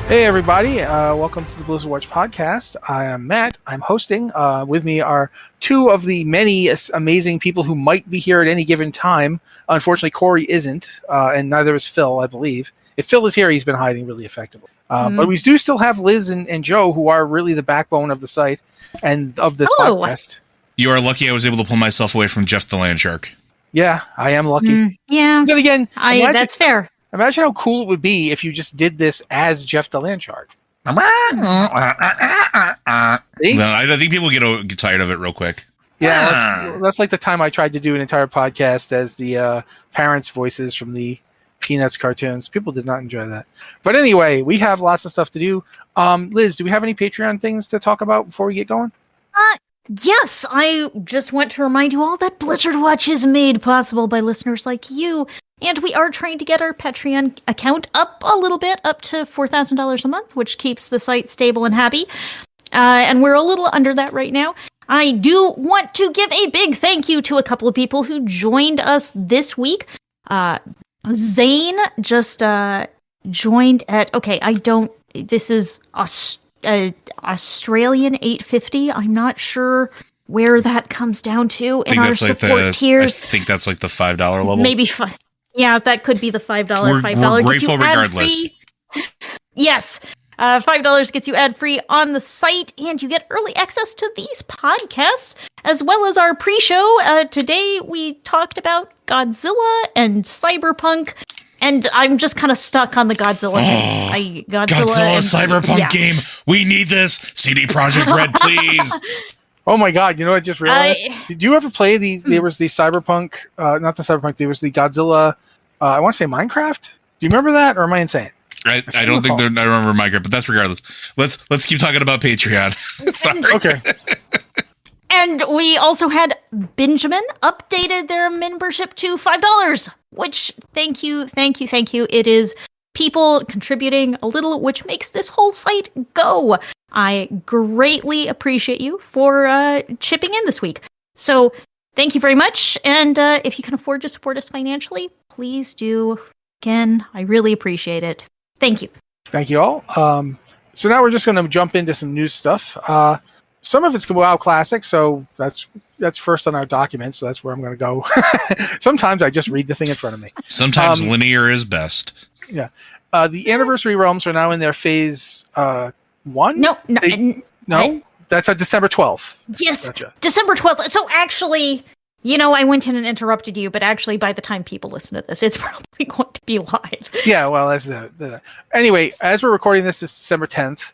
Hey everybody, welcome to the Blizzard Watch podcast. I am Matt. I'm hosting. With me are two of the many amazing people who might be here at any given time. Unfortunately, Corey isn't, and neither is Phil, I believe. If Phil is here, he's been hiding really effectively. But we do still have Liz and Joe, who are really the backbone of the site and of this podcast. You are lucky I was able to pull myself away from Jeff the Land Shark. Yeah, I am lucky. Yeah. Then again, that's fair. Imagine how cool it would be if you just did this as Jeff the Land Shark. No, I think people get tired of it real quick. Yeah, that's like the time I tried to do an entire podcast as the parents' voices from the Peanuts cartoons. People did not enjoy that. But anyway, we have lots of stuff to do. Liz, do we have any Patreon things to talk about before we get going? Yes, I just want to remind you all that Blizzard Watch is made possible by listeners like you. And we are trying to get our Patreon account up a little bit, up to $4,000 a month, which keeps the site stable and happy. And we're a little under that right now. I do want to give a big thank you to a couple of people who joined us this week. Zane just joined at, this is Australian 850. I'm not sure where that comes down to in our support tiers. I think that's like the $5 level. Maybe $5. Yeah, that could be the $5. We're grateful regardless. Yes. $5 gets you ad-free on the site, and you get early access to these podcasts, as well as our pre-show. Today, we talked about Godzilla and Cyberpunk, and I'm just kind of stuck on the Godzilla thing. Godzilla Cyberpunk game. We need this. CD Projekt Red, please. Oh my God! You know what I just realized? Did you ever play the? There was the Cyberpunk, not the Cyberpunk. There was the Godzilla. I want to say Minecraft. Do you remember that, or am I insane? I don't think I remember Minecraft, but that's regardless. Let's keep talking about Patreon. Sorry. Okay. And we also had Benjamin updated their membership to $5, which thank you. It is people contributing a little, which makes this whole site go. I greatly appreciate you for chipping in this week. So thank you very much. And if you can afford to support us financially, please do. Again, I really appreciate it. Thank you. Thank you all. So now we're just going to jump into some news stuff. Some of it's WoW Classic, so that's first on our document, so that's where I'm going to go. Sometimes I just read the thing in front of me. Sometimes linear is best. Yeah. The Anniversary Realms are now in their phase 1? No. That's on December 12th. Yes, Gotcha. December 12th. So actually, I went in and interrupted you, but actually by the time people listen to this, it's probably going to be live. Yeah, well, that's anyway, as we're recording this, it's December 10th.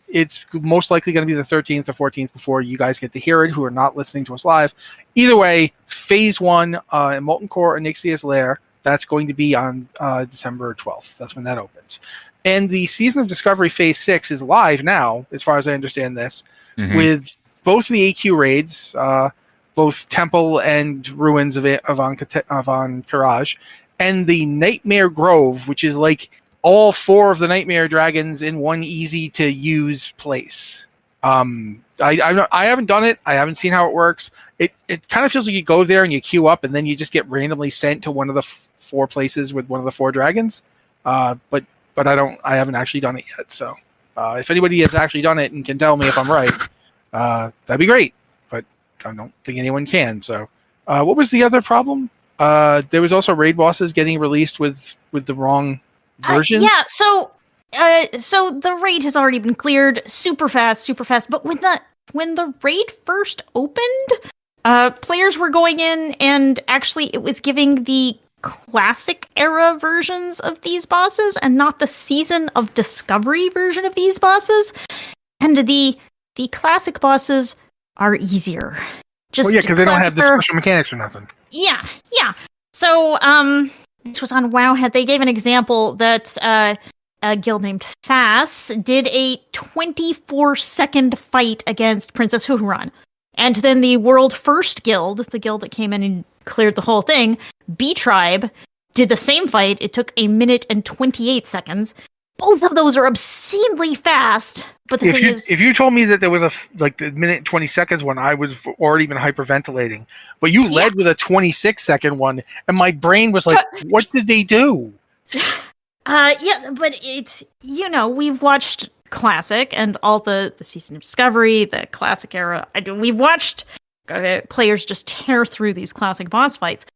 It's most likely going to be the 13th or 14th before you guys get to hear it, who are not listening to us live. Either way, Phase 1 in Molten Core Onyxia's Lair, that's going to be on December 12th. That's when that opens. And the Season of Discovery Phase 6 is live now, as far as I understand this, with both the AQ raids, both Temple and Ruins of Avan-Karaj, and the Nightmare Grove, which is like all 4 of the Nightmare Dragons in one easy-to-use place. I haven't done it. I haven't seen how it works. It kind of feels like you go there and you queue up, and then you just get randomly sent to one of the 4 places with one of the 4 dragons. But I haven't actually done it yet. So if anybody has actually done it and can tell me if I'm right, that'd be great. But I don't think anyone can. So what was the other problem? There was also raid bosses getting released with the wrong versions. So the raid has already been cleared super fast. But when the raid first opened, players were going in and actually it was giving the classic era versions of these bosses and not the Season of Discovery version of these bosses. And the classic bosses are easier. Because they don't have the special mechanics or nothing. Yeah. So this was on Wowhead. They gave an example that a guild named Fass did a 24-second fight against Princess Huhuran. And then the world first guild, the guild that came in and cleared the whole thing, B-Tribe, did the same fight. It took 1 minute and 28 seconds. Both of those are obscenely fast. But the thing is, if you told me that there was the minute and 20 seconds one, I was already been hyperventilating. But you led with a 26-second one, and my brain was like, what did they do? Yeah, but it's, we've watched Classic and all the Season of Discovery, the Classic era. We've watched players just tear through these classic boss fights.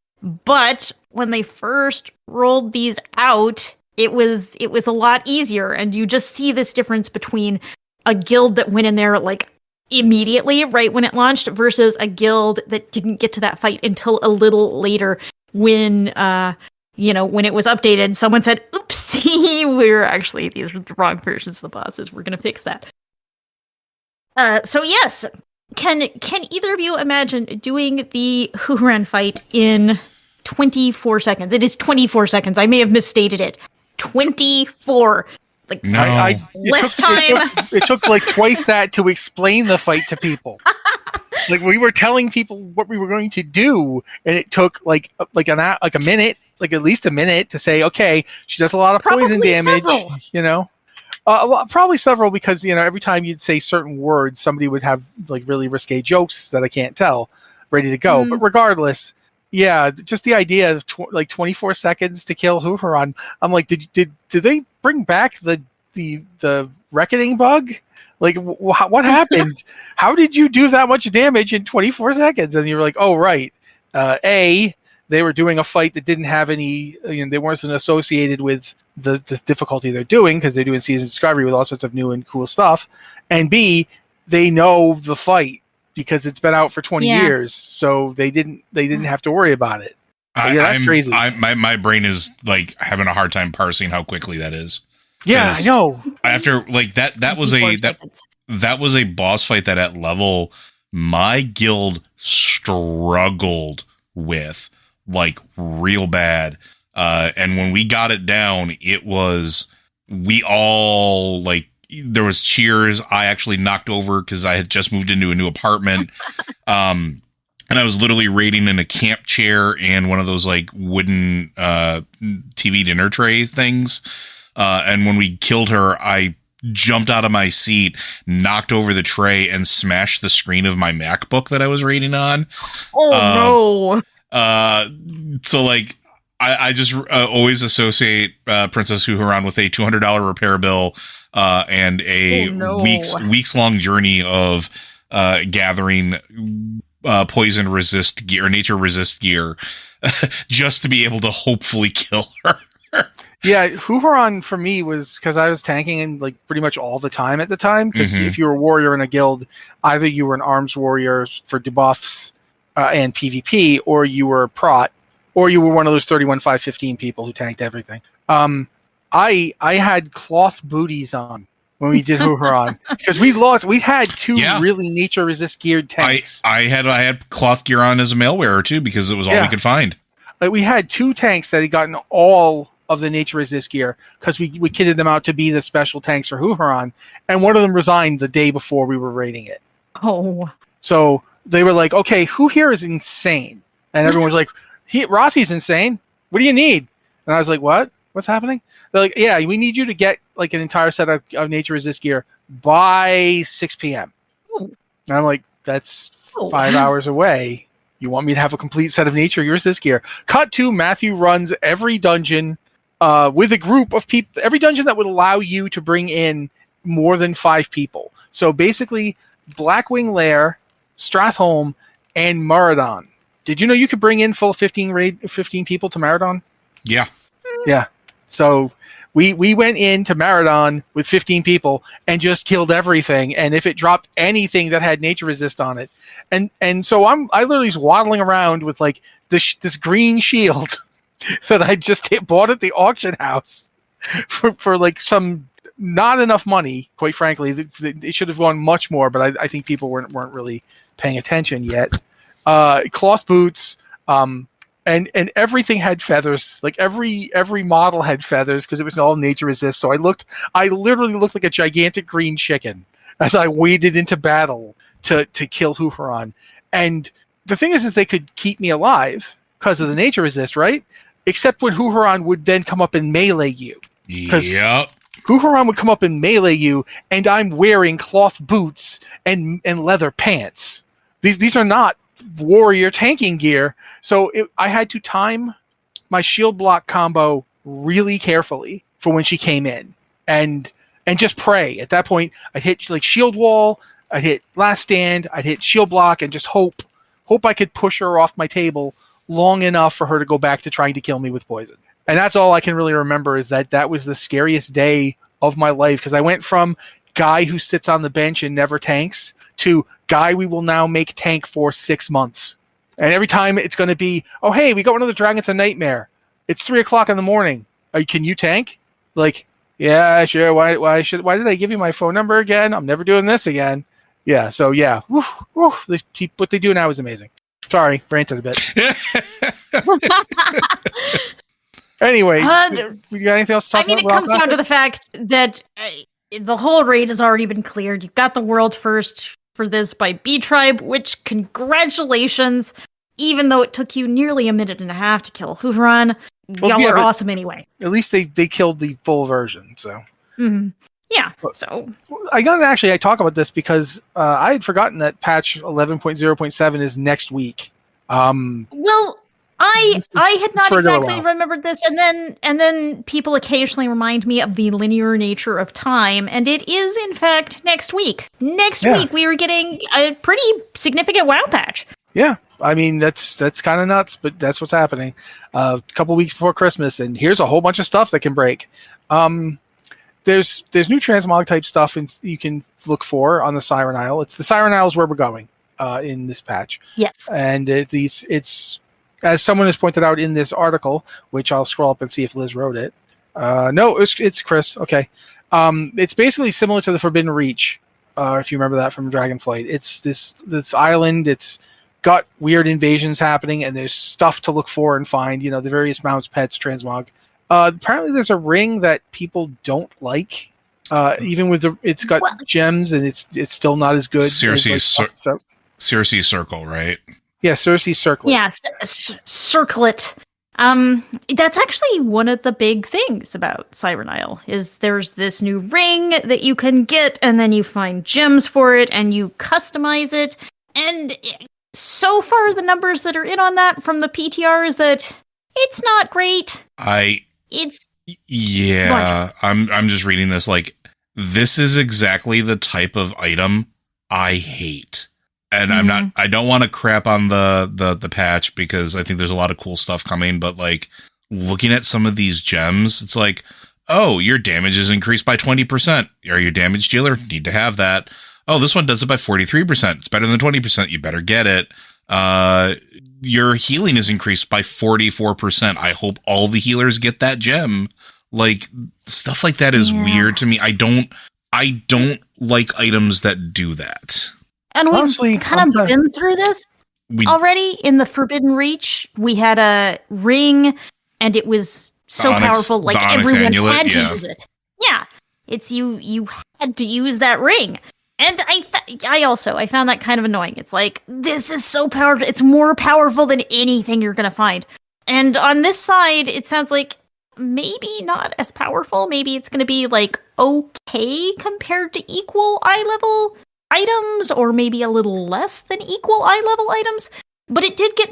But when they first rolled these out, it was a lot easier, and you just see this difference between a guild that went in there like immediately right when it launched versus a guild that didn't get to that fight until a little later when when it was updated. Someone said, oopsie, these were the wrong versions of the bosses, we're gonna fix that. So yes, can either of you imagine doing the Huron fight in 24 seconds? It is 24 seconds. I may have misstated it. 24. Like, no. Less time. It took like twice that to explain the fight to people. Like, we were telling people what we were going to do, and it took like a minute, like at least a minute, to say, okay, she does a lot of poison damage. Several. Probably several, because every time you'd say certain words, somebody would have like really risque jokes that I can't tell ready to go. But regardless, yeah, just the idea of 24 seconds to kill Huron. I'm like, did they bring back the reckoning bug? Like, what happened? How did you do that much damage in 24 seconds? And you're like, oh right, they were doing a fight that didn't have any, they weren't associated with the difficulty they're doing, because they're doing Season of Discovery with all sorts of new and cool stuff. And B, they know the fight because it's been out for 20 years, so they didn't have to worry about it. That's crazy. My brain is like having a hard time parsing how quickly that is. Yeah, I know. After like that was a boss fight that at level my guild struggled with, like, real bad. And when we got it down, we all, like, there was cheers. I actually knocked over because I had just moved into a new apartment. And I was literally raiding in a camp chair and one of those like wooden TV dinner trays things. And when we killed her, I jumped out of my seat, knocked over the tray, and smashed the screen of my MacBook that I was raiding on. Oh, no. So like, I just always associate Princess Huron with a $200 repair bill and a weeks long journey of gathering poison resist gear, nature resist gear, just to be able to hopefully kill her. Yeah, Huron for me was because I was tanking like pretty much all the time at the time. Because if you were a warrior in a guild, either you were an arms warrior for debuffs and PvP, or you were a prot, or you were one of those 31-5-15 people who tanked everything. I had cloth booties on when we did Huron because we had two really nature resist geared tanks. I had cloth gear on as a mail wearer too, because it was all we could find. Like, we had two tanks that had gotten all of the nature resist gear because we kitted them out to be the special tanks for Huron, and one of them resigned the day before we were raiding it. Oh. So they were like, okay, who here is insane? And everyone was like, Rossi's insane. What do you need? And I was like, what? What's happening? They're like, yeah, we need you to get like an entire set of nature resist gear by 6 p.m. And I'm like, that's 5 hours away. You want me to have a complete set of nature resist gear? Cut to Matthew runs every dungeon with a group of people, every dungeon that would allow you to bring in more than 5 people. So basically, Blackwing Lair, Stratholme, and Maradon. Did you know you could bring in full 15 people to Maradon? Yeah. Yeah. So we went into Maradon with 15 people and just killed everything. And if it dropped anything that had nature resist on it, and so I literally was waddling around with like this green shield that I just bought at the auction house for like some not enough money. Quite frankly, it should have gone much more, but I think people weren't really paying attention yet. Cloth boots, and everything had feathers. Like every model had feathers because it was all nature resist. So I literally looked like a gigantic green chicken as I waded into battle to kill Huron. And the thing is they could keep me alive because of the nature resist, right? Except when Huron would then come up and melee you. Yep. Huron would come up and melee you, and I'm wearing cloth boots and leather pants. These are not warrior tanking gear, so I had to time my shield block combo really carefully for when she came in, and just pray. At that point, I'd hit like shield wall, I'd hit last stand, I'd hit shield block, and just hope I could push her off my table long enough for her to go back to trying to kill me with poison. And that's all I can really remember, is that was the scariest day of my life, because I went from guy who sits on the bench and never tanks to guy we will now make tank for 6 months. And every time it's going to be, oh, hey, we got one of the dragons a nightmare. It's 3:00 in the morning. Can you tank? Like, yeah, sure. Why did I give you my phone number again? I'm never doing this again. Yeah. So yeah, what they do now is amazing. Sorry, ranted a bit. Anyway, we got anything else to talk about? It comes down to the fact that the whole raid has already been cleared. You've got the world first for this by B-Tribe, which, congratulations. Even though it took you nearly a minute and a half to kill Hooveron, y'all are awesome anyway. At least they killed the full version, so. Mm-hmm. Yeah, so. I talk about this because I had forgotten that patch 11.0.7 is next week. Well, I had not exactly remembered this, and then people occasionally remind me of the linear nature of time, and it is in fact next week. Next week we are getting a pretty significant WoW patch. Yeah, I mean that's kind of nuts, but that's what's happening. A couple weeks before Christmas, and here's a whole bunch of stuff that can break. There's new transmog type stuff you can look for on the Siren Isle. It's the Siren Isle is where we're going in this patch. Yes, and it's as someone has pointed out in this article, which I'll scroll up and see if Liz wrote it. No, it's Chris. Okay, it's basically similar to the Forbidden Reach, if you remember that from Dragonflight. It's this island. It's got weird invasions happening, and there's stuff to look for and find. The various mounts, pets, transmog. Apparently, there's a ring that people don't like. Even with it's got gems, and it's still not as good. Circe Circle, right? Yeah, Circe Circlet. Yeah, Circlet. That's actually one of the big things about Siren Isle is there's this new ring that you can get, and then you find gems for it, and you customize it. And so far, the numbers that are in on that from the PTR is that it's not great. I'm just reading this. Like, this is exactly the type of item I hate. And I don't want to crap on the patch because I think there's a lot of cool stuff coming, but like looking at some of these gems, it's like, oh, your damage is increased by 20%. Are you a damage dealer? Need to have that. Oh, this one does it by 43%. It's better than 20%. You better get it. Your healing is increased by 44%. I hope all the healers get that gem. Like, stuff like that is weird to me. I don't like items that do that. And we've kind of been through this already in the Forbidden Reach. We had a ring, and it was so powerful, like everyone had to use it. Yeah, it's you had to use that ring. And I found that kind of annoying. It's like, this is so powerful. It's more powerful than anything you're going to find. And on this side, it sounds like maybe not as powerful. Maybe it's going to be like okay compared to equal eye level items, or maybe a little less than equal eye level items. But it did get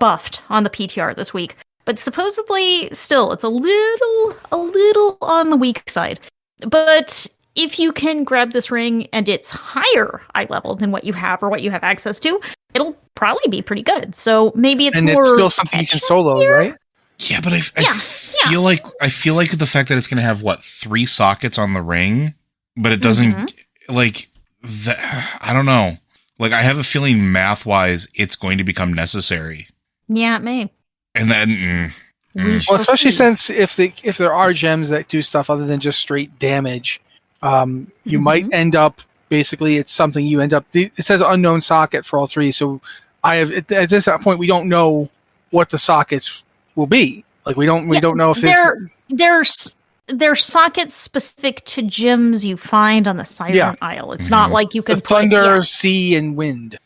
buffed on the PTR this week. But supposedly, still, it's a little on the weak side. But if you can grab this ring and it's higher eye level than what you have or what you have access to, it'll probably be pretty good. So maybe it's more. And it's still something you can solo, right? Yeah, but I feel like the fact that it's going to have 3 sockets on the ring, but it doesn't I don't know. Like, I have a feeling math wise, it's going to become necessary. Yeah, it may. And then, well, especially since if there are gems that do stuff other than just straight damage. You might end up basically it's something you end up. It says unknown socket for all 3, so at this point we don't know what the sockets will be. Like we don't know if they're sockets specific to gems you find on the Siren Isle. It's not like you can thunder, sea, and wind.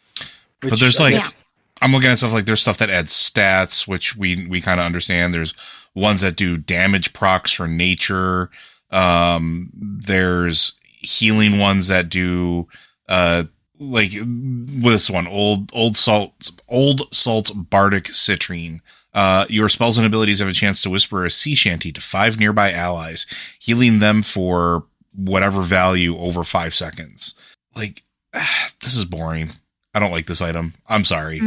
But there's I'm looking at stuff like there's stuff that adds stats, which we kind of understand. There's ones that do damage procs for nature. There's healing ones that do like this one, old salt bardic citrine. Your spells and abilities have a chance to whisper a sea shanty to 5 nearby allies, healing them for whatever value over 5 seconds. Like, this is boring. I don't like this item. I'm sorry.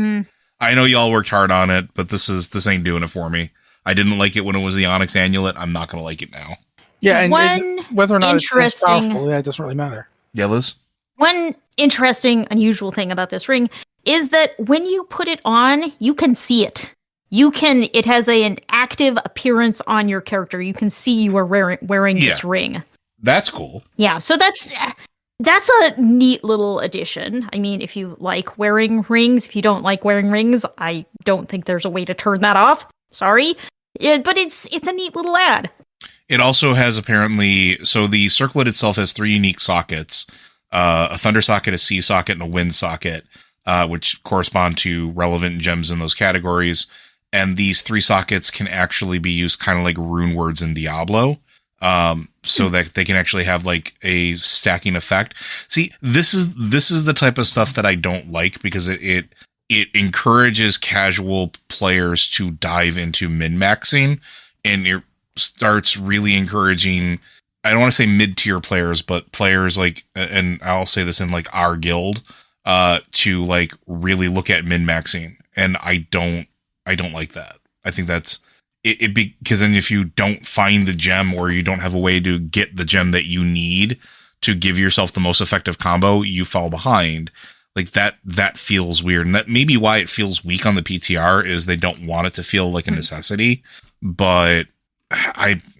I know y'all worked hard on it, but this ain't doing it for me. I didn't like it when it was the Onyx Amulet. I'm not going to like it now. Yeah, and whether or not it's powerful, it doesn't really matter. Yeah, Liz? One interesting, unusual thing about this ring is that when you put it on, you can see it. It has an active appearance on your character. You can see you are wearing this ring. That's cool. Yeah, so that's a neat little addition. I mean, if you like wearing rings, if you don't like wearing rings, I don't think there's a way to turn that off. Sorry. But it's a neat little add. It also has apparently, so the Circlet itself has 3 unique sockets, a thunder socket, a sea socket, and a wind socket, which correspond to relevant gems in those categories. And these 3 sockets can actually be used kind of like rune words in Diablo, so that they can actually have like a stacking effect. See, this is the type of stuff that I don't like, because it encourages casual players to dive into min-maxing, and it starts really encouraging, I don't want to say mid-tier players, but players like, and I'll say this in like our guild, to like really look at min-maxing. And I don't like that. I think that's because then if you don't find the gem, or you don't have a way to get the gem that you need to give yourself the most effective combo, you fall behind. Like that feels weird. And that may be why it feels weak on the PTR, is they don't want it to feel like a necessity. But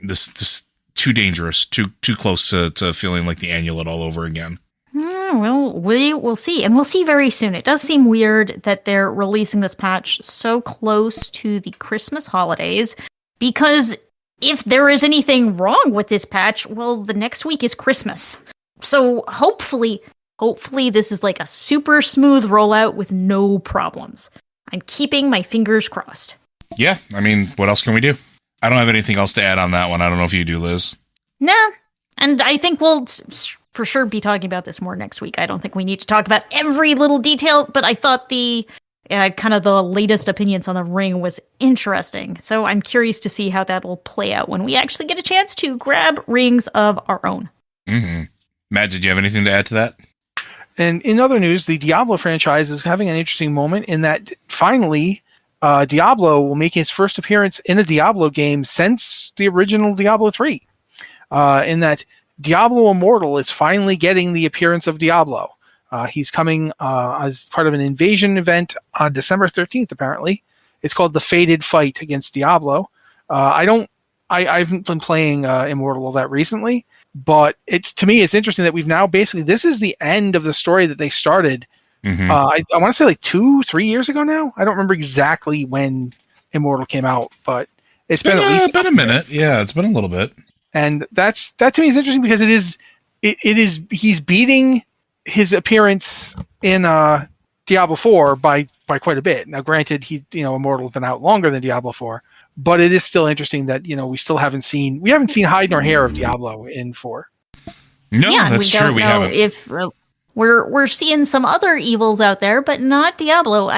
this too dangerous, too close to feeling like the amulet all over again. Well, we will see, and we'll see very soon. It does seem weird that they're releasing this patch so close to the Christmas holidays, because if there is anything wrong with this patch, well, the next week is Christmas. So hopefully this is like a super smooth rollout with no problems. I'm keeping my fingers crossed. Yeah, I mean, what else can we do? I don't have anything else to add on that one. I don't know if you do, Liz. Nah, and I think we'll for sure be talking about this more next week. I don't think we need to talk about every little detail, but I thought the kind of the latest opinions on the ring was interesting. So I'm curious to see how that'll play out when we actually get a chance to grab rings of our own. Mm-hmm. Matt, did you have anything to add to that? And in other news, the Diablo franchise is having an interesting moment in that finally Diablo will make its first appearance in a Diablo game since the original Diablo 3. In that Diablo Immortal is finally getting the appearance of Diablo. He's coming as part of an invasion event on December 13th, apparently. It's called The Fated Fight against Diablo. I haven't been playing Immortal all that recently, but to me, it's interesting that we've now basically, this is the end of the story that they started. Mm-hmm. I want to say like 2-3 years ago now. I don't remember exactly when Immortal came out, but it's been at least a minute. Yeah, it's been a little bit. And that to me is interesting, because it is he's beating his appearance in Diablo 4 by quite a bit. Now, granted, Immortal's been out longer than Diablo 4, but it is still interesting that we haven't seen hide nor hair of Diablo in 4. No, yeah, that's true. We haven't. If we're seeing some other evils out there, but not Diablo.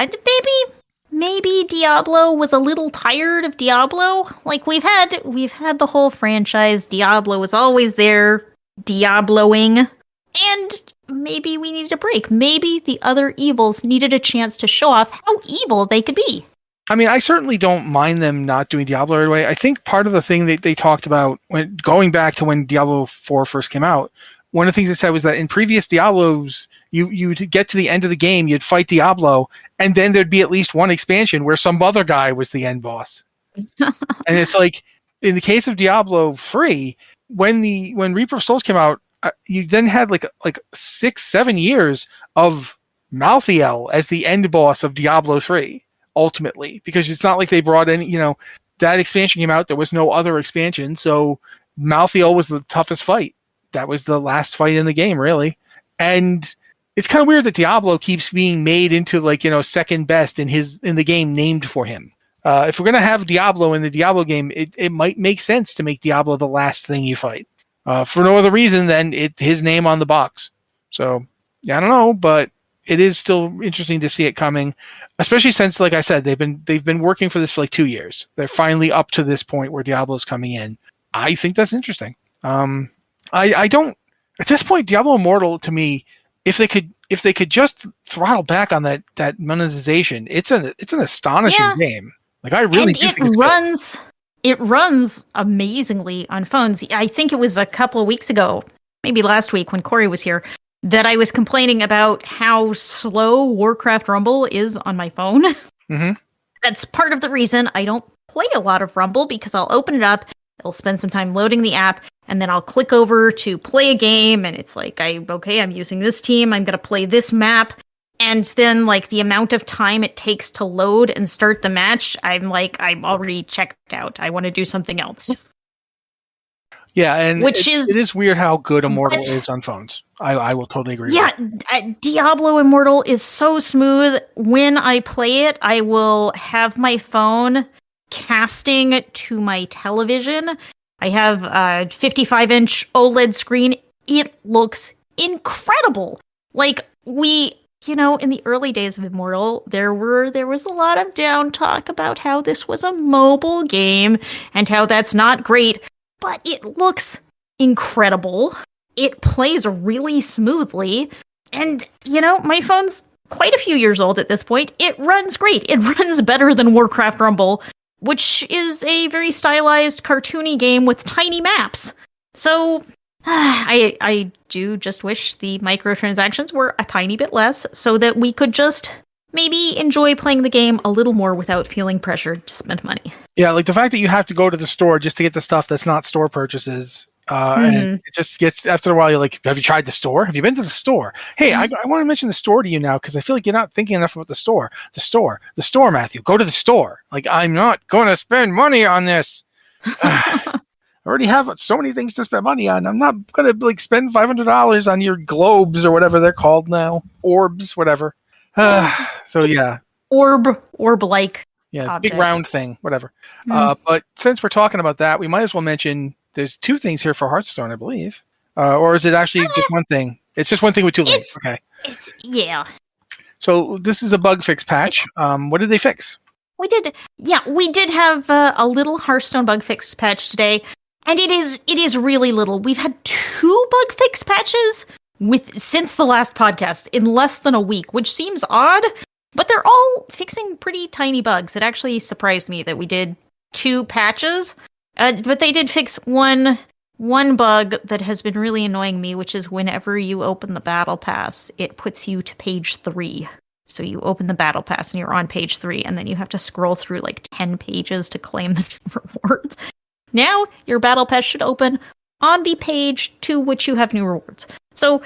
Maybe Diablo was a little tired of Diablo. Like we've had the whole franchise. Diablo was always there, Diabloing, and maybe we needed a break. Maybe the other evils needed a chance to show off how evil they could be. I mean, I certainly don't mind them not doing Diablo right away. I think part of the thing that they talked about when going back to when Diablo 4 first came out, one of the things they said was that in previous Diablos, you'd get to the end of the game, you'd fight Diablo, and then there'd be at least one expansion where some other guy was the end boss. And it's like, in the case of Diablo 3, when Reaper of Souls came out, you then had like 6-7 years of Malthael as the end boss of Diablo 3, ultimately. Because it's not like they brought any, that expansion came out, there was no other expansion, so Malthael was the toughest fight. That was the last fight in the game, really. And it's kind of weird that Diablo keeps being made into second best in the game named for him. If we're going to have Diablo in the Diablo game, it might make sense to make Diablo the last thing you fight. For no other reason than his name on the box. So, yeah, I don't know, but it is still interesting to see it coming, especially since, like I said, they've been working for this for like 2 years. They're finally up to this point where Diablo's coming in. I think that's interesting. I don't at this point, Diablo Immortal to me, if they could just throttle back on that monetization, it's an astonishing game. Like I really do think it runs amazingly on phones. I think it was a couple of weeks ago, maybe last week when Corey was here, that I was complaining about how slow Warcraft Rumble is on my phone. Mm-hmm. That's part of the reason I don't play a lot of Rumble, because I'll open it up, it'll spend some time loading the app, and then I'll click over to play a game, and it's like, I'm using this team, I'm going to play this map, and then like the amount of time it takes to load and start the match, I'm already checked out. I want to do something else. Yeah, and it is weird how good Immortal is on phones. I will totally agree. Yeah, Diablo Immortal is so smooth. When I play it, I will have my phone casting to my television. I have a 55-inch OLED screen. It looks incredible. Like in the early days of Immortal, there was a lot of down talk about how this was a mobile game and how that's not great, but it looks incredible. It plays really smoothly, and my phone's quite a few years old at this point. It runs great. It runs better than Warcraft Rumble, which is a very stylized, cartoony game with tiny maps. So I do just wish the microtransactions were a tiny bit less, so that we could just maybe enjoy playing the game a little more without feeling pressured to spend money. Yeah, like the fact that you have to go to the store just to get the stuff that's not store purchases. And it just gets, after a while, you're like, have you tried the store? Have you been to the store? Hey, I want to mention the store to you now, because I feel like you're not thinking enough about the store. The store, Matthew. Go to the store. Like, I'm not going to spend money on this. I already have so many things to spend money on. I'm not going to spend $500 on your globes or whatever they're called now. Orbs, whatever. So yeah. Orb-like. Yeah, objects. Big round thing, whatever. But since we're talking about that, we might as well mention there's 2 things here for Hearthstone, I believe. Or is it actually just one thing? It's just one thing with 2 links. Okay. Yeah. So this is a bug fix patch. What did they fix? We did have a little Hearthstone bug fix patch today, and it is really little. We've had 2 bug fix patches since the last podcast in less than a week, which seems odd, but they're all fixing pretty tiny bugs. It actually surprised me that we did 2 patches. But they did fix one bug that has been really annoying me, which is whenever you open the battle pass, it puts you to page 3. So you open the battle pass and you're on page 3, and then you have to scroll through 10 pages to claim the rewards. Now your battle pass should open on the page to which you have new rewards. So,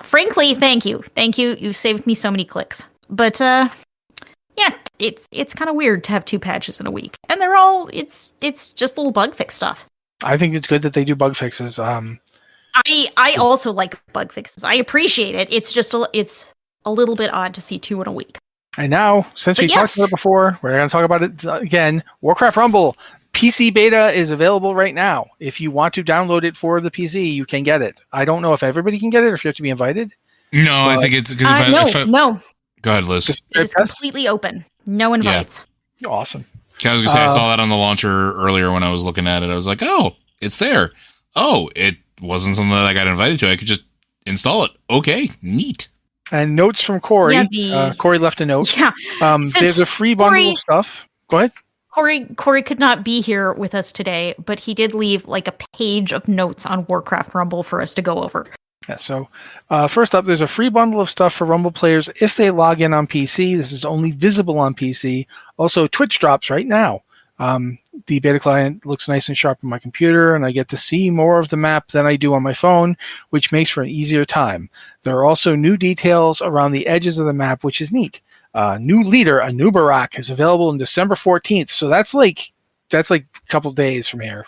frankly, thank you. You've saved me so many clicks. But yeah, it's kind of weird to have 2 patches in a week, and they're all it's just little bug fix stuff. I think it's good that they do bug fixes. I also like bug fixes. I appreciate it. It's just it's a little bit odd to see 2 in a week. And now, since we talked about it before, we're going to talk about it again. Warcraft Rumble PC beta is available right now. If you want to download it for the PC, you can get it. I don't know if everybody can get it or if you have to be invited. No, I think it's no. Go ahead, Liz. It's completely open. No invites. Yeah. Awesome. I was going to say, I saw that on the launcher earlier when I was looking at it. I was like, oh, it's there. Oh, it wasn't something that I got invited to. I could just install it. Okay, neat. And notes from Corey. Yeah, Corey left a note. Yeah. There's a free bundle of stuff. Go ahead. Corey could not be here with us today, but he did leave a page of notes on Warcraft Rumble for us to go over. Yeah, so first up, there's a free bundle of stuff for Rumble players if they log in on PC. This is only visible on PC. Also, Twitch drops right now. The beta client looks nice and sharp on my computer, and I get to see more of the map than I do on my phone, which makes for an easier time. There are also new details around the edges of the map, which is neat. New leader, Anubarak, is available on December 14th, so that's like a couple days from here.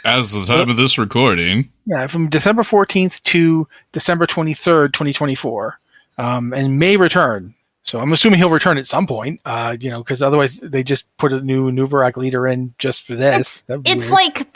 As the time of this recording. Yeah, from December 14th to December 23rd, 2024, and may return. So I'm assuming he'll return at some point, because otherwise they just put a new Anubarak leader in just for this. It's like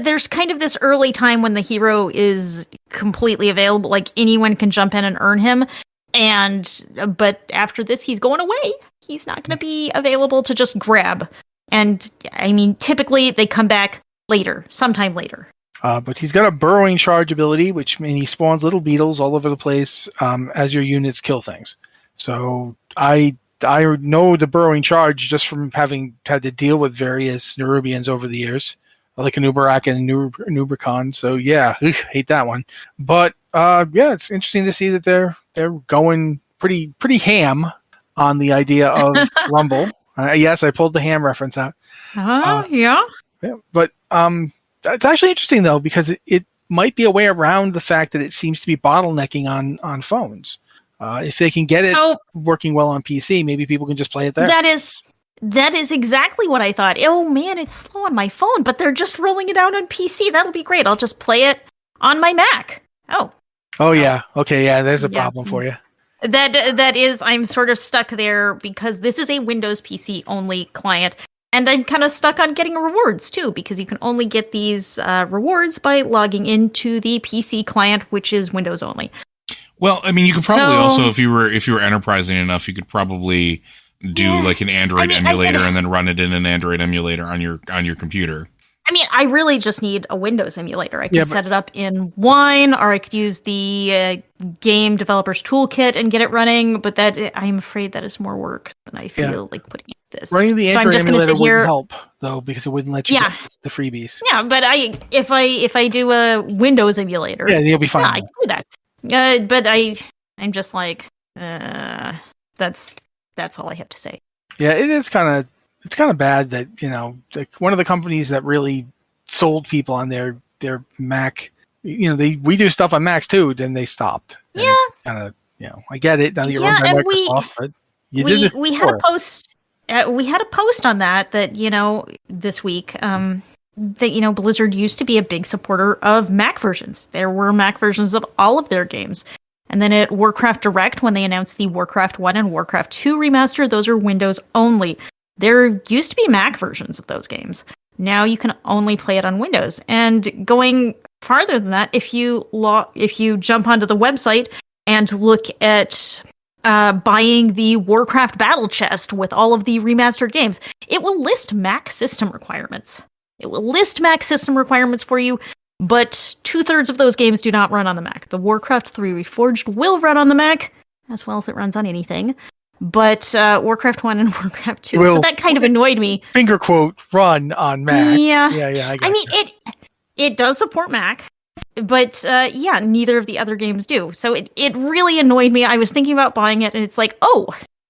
there's kind of this early time when the hero is completely available, like anyone can jump in and earn him. But after this, he's going away. He's not going to be available to just grab. And I mean, typically they come back later, sometime later. But he's got a burrowing charge ability, which means he spawns little beetles all over the place as your units kill things. So I know the burrowing charge just from having had to deal with various Nerubians over the years, like a Nubarak and a Nubricon. So yeah, hate that one. But yeah, it's interesting to see that they're going pretty ham on the idea of Rumble. Yes, I pulled the ham reference out. Yeah. But it's actually interesting though, because it might be a way around the fact that it seems to be bottlenecking on phones. If they can get it working well on PC, maybe people can just play it there. That is exactly what I thought. Oh man, it's slow on my phone, but they're just rolling it out on PC. That'll be great. I'll just play it on my Mac. Oh yeah. Okay, yeah, there's a problem for you. That is, I'm sort of stuck there because this is a Windows PC only client. And I'm kind of stuck on getting rewards too, because you can only get these rewards by logging into the PC client, which is Windows only. Well, I mean, you could probably also, if you were enterprising enough, you could probably do like an Android emulator and then run it in an Android emulator on your computer. I mean, I really just need a Windows emulator. I could set it up in Wine, or I could use the Game Developers Toolkit and get it running. But I'm afraid that is more work than I feel like putting into this. Running the Android emulator wouldn't help, though, because it wouldn't let you get the freebies. Yeah, but if I do a Windows emulator, you'll be fine. I can do that. But I'm just like, that's all I have to say. Yeah, it's kind of bad that, one of the companies that really sold people on their Mac, we do stuff on Macs too, then they stopped. And kind of, I get it now that you're run by Microsoft, but you did this we had a post. We had a post on that this week. That Blizzard used to be a big supporter of Mac versions. There were Mac versions of all of their games. And then at Warcraft Direct, when they announced the Warcraft 1 and Warcraft 2 remaster, those are Windows only. There used to be Mac versions of those games. Now you can only play it on Windows. And going farther than that, if you jump onto the website and look at buying the Warcraft Battle Chest with all of the remastered games, it will list Mac system requirements. It will list Mac system requirements for you, but 2/3 of those games do not run on the Mac. The Warcraft 3 Reforged will run on the Mac, as well as it runs on anything. But Warcraft 1 and Warcraft 2, so that kind of annoyed me. Finger quote, run on Mac. Yeah. I mean, it does support Mac, but neither of the other games do. So it really annoyed me. I was thinking about buying it, and it's like,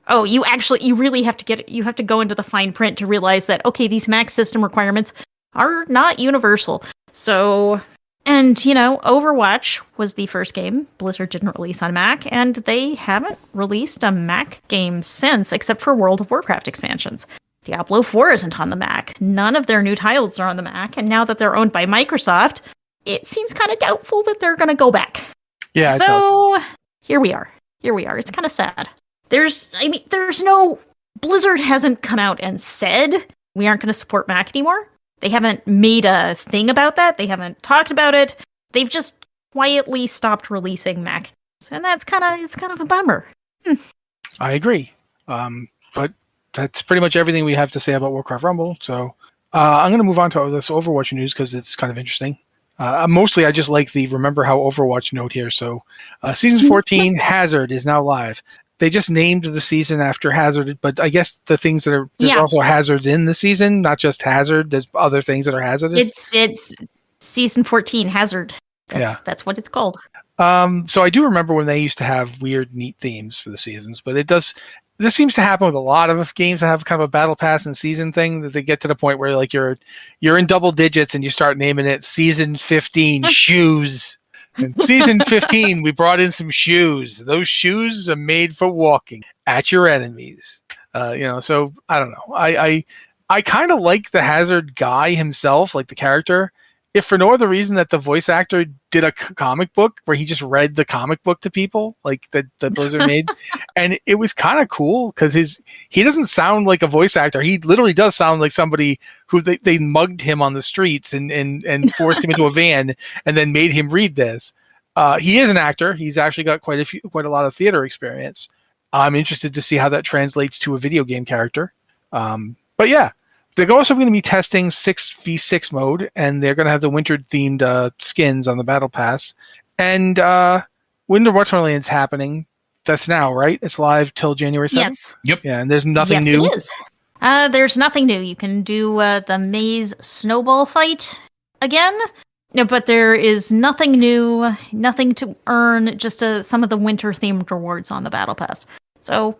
you really have to get it. You have to go into the fine print to realize that, okay, these Mac system requirements are not universal. So, and Overwatch was the first game Blizzard didn't release on Mac, and they haven't released a Mac game since, except for World of Warcraft expansions. Diablo 4 isn't on the Mac. None of their new titles are on the Mac, and now that they're owned by Microsoft, it seems kind of doubtful that they're going to go back. Yeah. So here we are. It's kind of sad. Blizzard hasn't come out and said we aren't going to support Mac anymore. They haven't made a thing about that. They haven't talked about it. They've just quietly stopped releasing Mac, and it's kind of a bummer. I agree. But that's pretty much everything we have to say about Warcraft Rumble. So I'm going to move on to this Overwatch news because it's kind of interesting. Mostly, I just like the remember how Overwatch note here. So Season 14 Hazard is now live. They just named the season after Hazard, but I guess the things that there's also hazards in the season, not just Hazard. There's other things that are hazardous. It's Season 14 Hazard. That's what it's called. So I do remember when they used to have weird, neat themes for the seasons, but this seems to happen with a lot of games that have kind of a battle pass and season thing, that they get to the point where like you're in double digits and you start naming it Season 15 shoes. In Season 15, we brought in some shoes. Those shoes are made for walking at your enemies. So I don't know. I kind of like the Hazard guy himself, like the character, if for no other reason that the voice actor did a comic book where he just read the comic book to people, like that Blizzard made, and it was kind of cool because he doesn't sound like a voice actor. He literally does sound like somebody who they mugged him on the streets and forced him into a van and then made him read this. He is an actor. He's actually got quite a lot of theater experience. I'm interested to see how that translates to a video game character. But yeah, they're also going to be testing 6v6 mode, and they're going to have the winter-themed skins on the Battle Pass. And Winter Wonderland's happening. That's now, right? It's live till January 7th? Yes. Yep. Yeah, and there's nothing new. Yes, it is. There's nothing new. You can do the maze snowball fight again, but there is nothing new, nothing to earn, just some of the winter-themed rewards on the Battle Pass. So,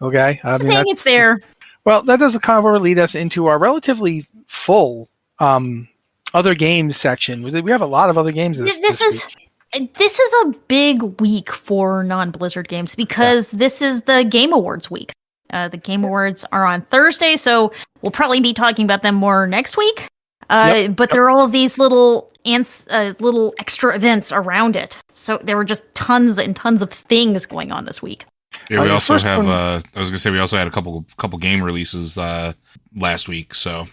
okay. It's there. Well, that does kind of lead us into our relatively full other games section. We have a lot of other games this week. This is a big week for non-Blizzard games because this is the Game Awards week. The Game Awards are on Thursday, so we'll probably be talking about them more next week. But there are all of these little extra events around it. So there were just tons and tons of things going on this week. Yeah, we also have. I was gonna say we also had a couple game releases last week, so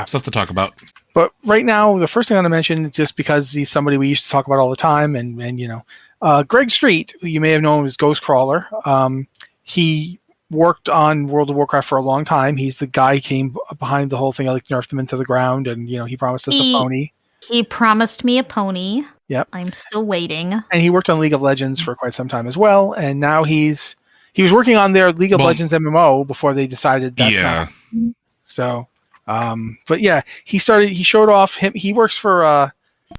stuff to talk about. But right now, the first thing I'm going to mention, just because he's somebody we used to talk about all the time, and Greg Street, who you may have known as Ghost Crawler. He worked on World of Warcraft for a long time. He's the guy who came behind the whole thing. I nerfed him into the ground, and he promised us a pony. He promised me a pony. Yep. I'm still waiting. And he worked on League of Legends for quite some time as well. And now he was working on their League of Legends MMO before they decided that's not. So, but yeah, he showed off he works for, I'm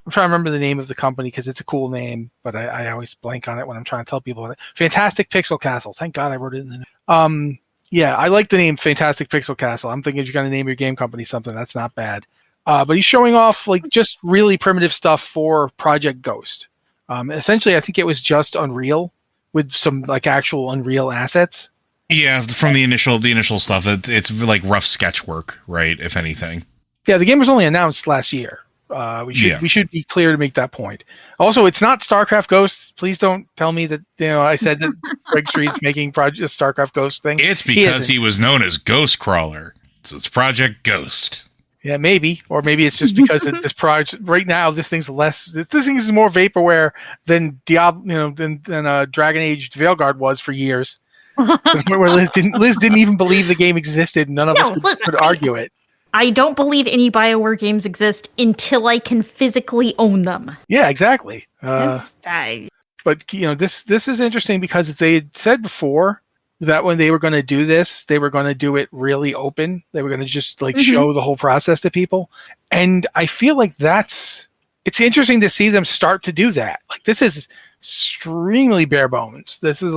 trying to remember the name of the company because it's a cool name, but I always blank on it when I'm trying to tell people it. Fantastic Pixel Castle. Thank God I wrote it in the name. Yeah, I like the name Fantastic Pixel Castle. I'm thinking if you're going to name your game company something, that's not bad. But he's showing off just really primitive stuff for Project Ghost. Essentially, I think it was just Unreal with some actual Unreal assets. Yeah, from the initial stuff, it's like rough sketch work, right? If anything. Yeah, the game was only announced last year. We should be clear to make that point. Also, it's not StarCraft Ghost. Please don't tell me that I said that Greg Street's making Project StarCraft Ghost thing. It's because he was known as Ghost Crawler, so it's Project Ghost. Yeah, maybe, or maybe it's just because this project right now. This thing's less. This thing is more vaporware than Diablo, than Dragon Age Veilguard was for years. To the point where Liz didn't even believe the game existed. None of us could argue it. I don't believe any BioWare games exist until I can physically own them. Yeah, exactly. But this is interesting because they had said before that when they were going to do this, they were going to do it really open. They were going to just show the whole process to people. And I feel like it's interesting to see them start to do that. This is extremely bare bones. This is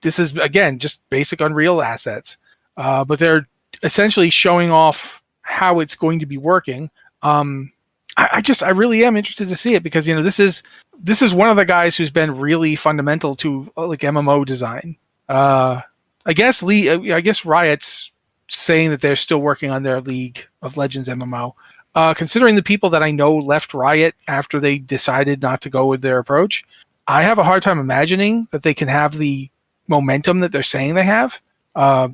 this is again, just basic Unreal assets. But they're essentially showing off how it's going to be working. I really am interested to see it because, this is one of the guys who's been really fundamental to MMO design. I guess Riot's saying that they're still working on their League of Legends MMO. Considering the people that I know left Riot after they decided not to go with their approach, I have a hard time imagining that they can have the momentum that they're saying they have.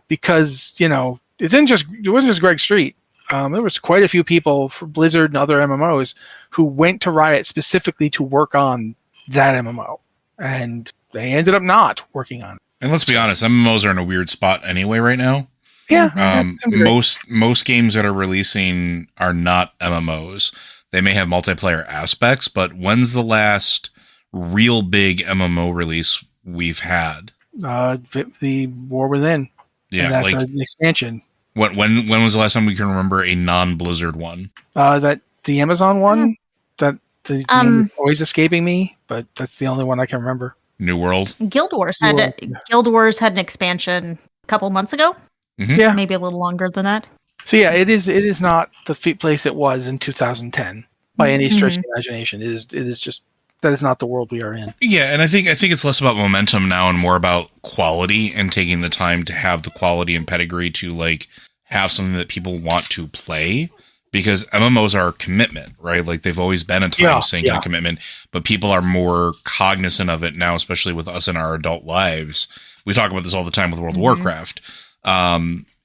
Because it wasn't just Greg Street. There was quite a few people for Blizzard and other MMOs who went to Riot specifically to work on that MMO, and they ended up not working on it. And let's be honest, MMOs are in a weird spot anyway right now. Yeah. Most games that are releasing are not MMOs. They may have multiplayer aspects, but when's the last real big MMO release we've had? The War Within. Yeah, that's an expansion. When was the last time we can remember a non-Blizzard one? That the Amazon one. That the name is always escaping me, but that's the only one I can remember. New World. Guild Wars had an expansion a couple months ago. Mm-hmm. Yeah, maybe a little longer than that. So yeah, it is not the place it was in 2010 by any stretch of the imagination. It is just that is not the world we are in. Yeah, and I think it's less about momentum now and more about quality and taking the time to have the quality and pedigree to have something that people want to play. Because MMOs are a commitment, right? They've always been a time sink and a commitment, but people are more cognizant of it now, especially with us in our adult lives. We talk about this all the time with World of Warcraft. Wow,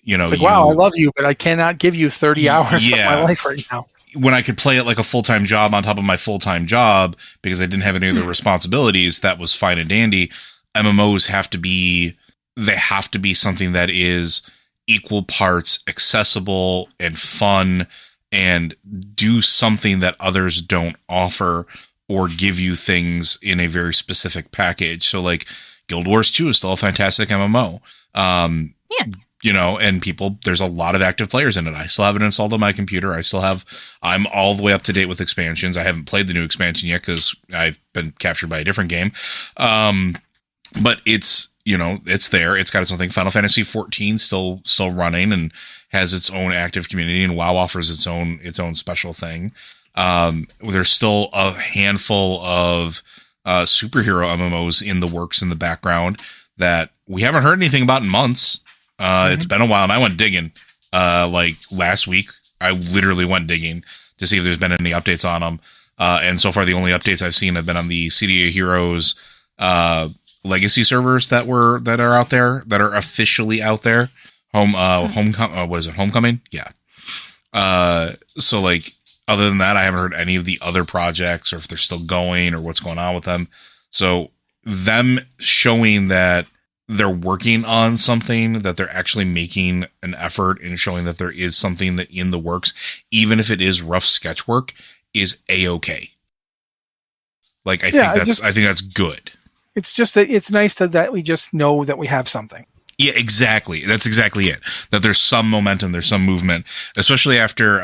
I love you, but I cannot give you 30 hours of my life right now. when I could play it like a full-time job on top of my full-time job because I didn't have any other responsibilities, that was fine and dandy. MMOs have to be something that is equal parts accessible and fun and do something that others don't offer or give you things in a very specific package. So like Guild Wars 2 is still a fantastic MMO. You know, and there's a lot of active players in it. I still have it installed on my computer. I'm all the way up to date with expansions. I haven't played the new expansion yet because I've been captured by a different game. But it's, you know, it's there. It's got its own thing. Final Fantasy 14 still running and has its own active community, and WoW offers its own special thing. There's still a handful of superhero MMOs in the works in the background that we haven't heard anything about in months. It's been a while, and I went digging. Like last week, I literally went digging to see if there's been any updates on them. And so far, the only updates I've seen have been on the CDA Heroes legacy servers that are out there, that are officially out there. Homecoming? Yeah. So like, other than that, I haven't heard any of the other projects or if they're still going or what's going on with them. So them showing that they're working on something, that they're actually making an effort and showing that there is something that in the works, even if it is rough sketch work, is a-okay. Like, I think that's good. It's just that it's nice that we just know that we have something. Yeah, exactly. That's exactly it. That there's some momentum, there's some movement, especially after,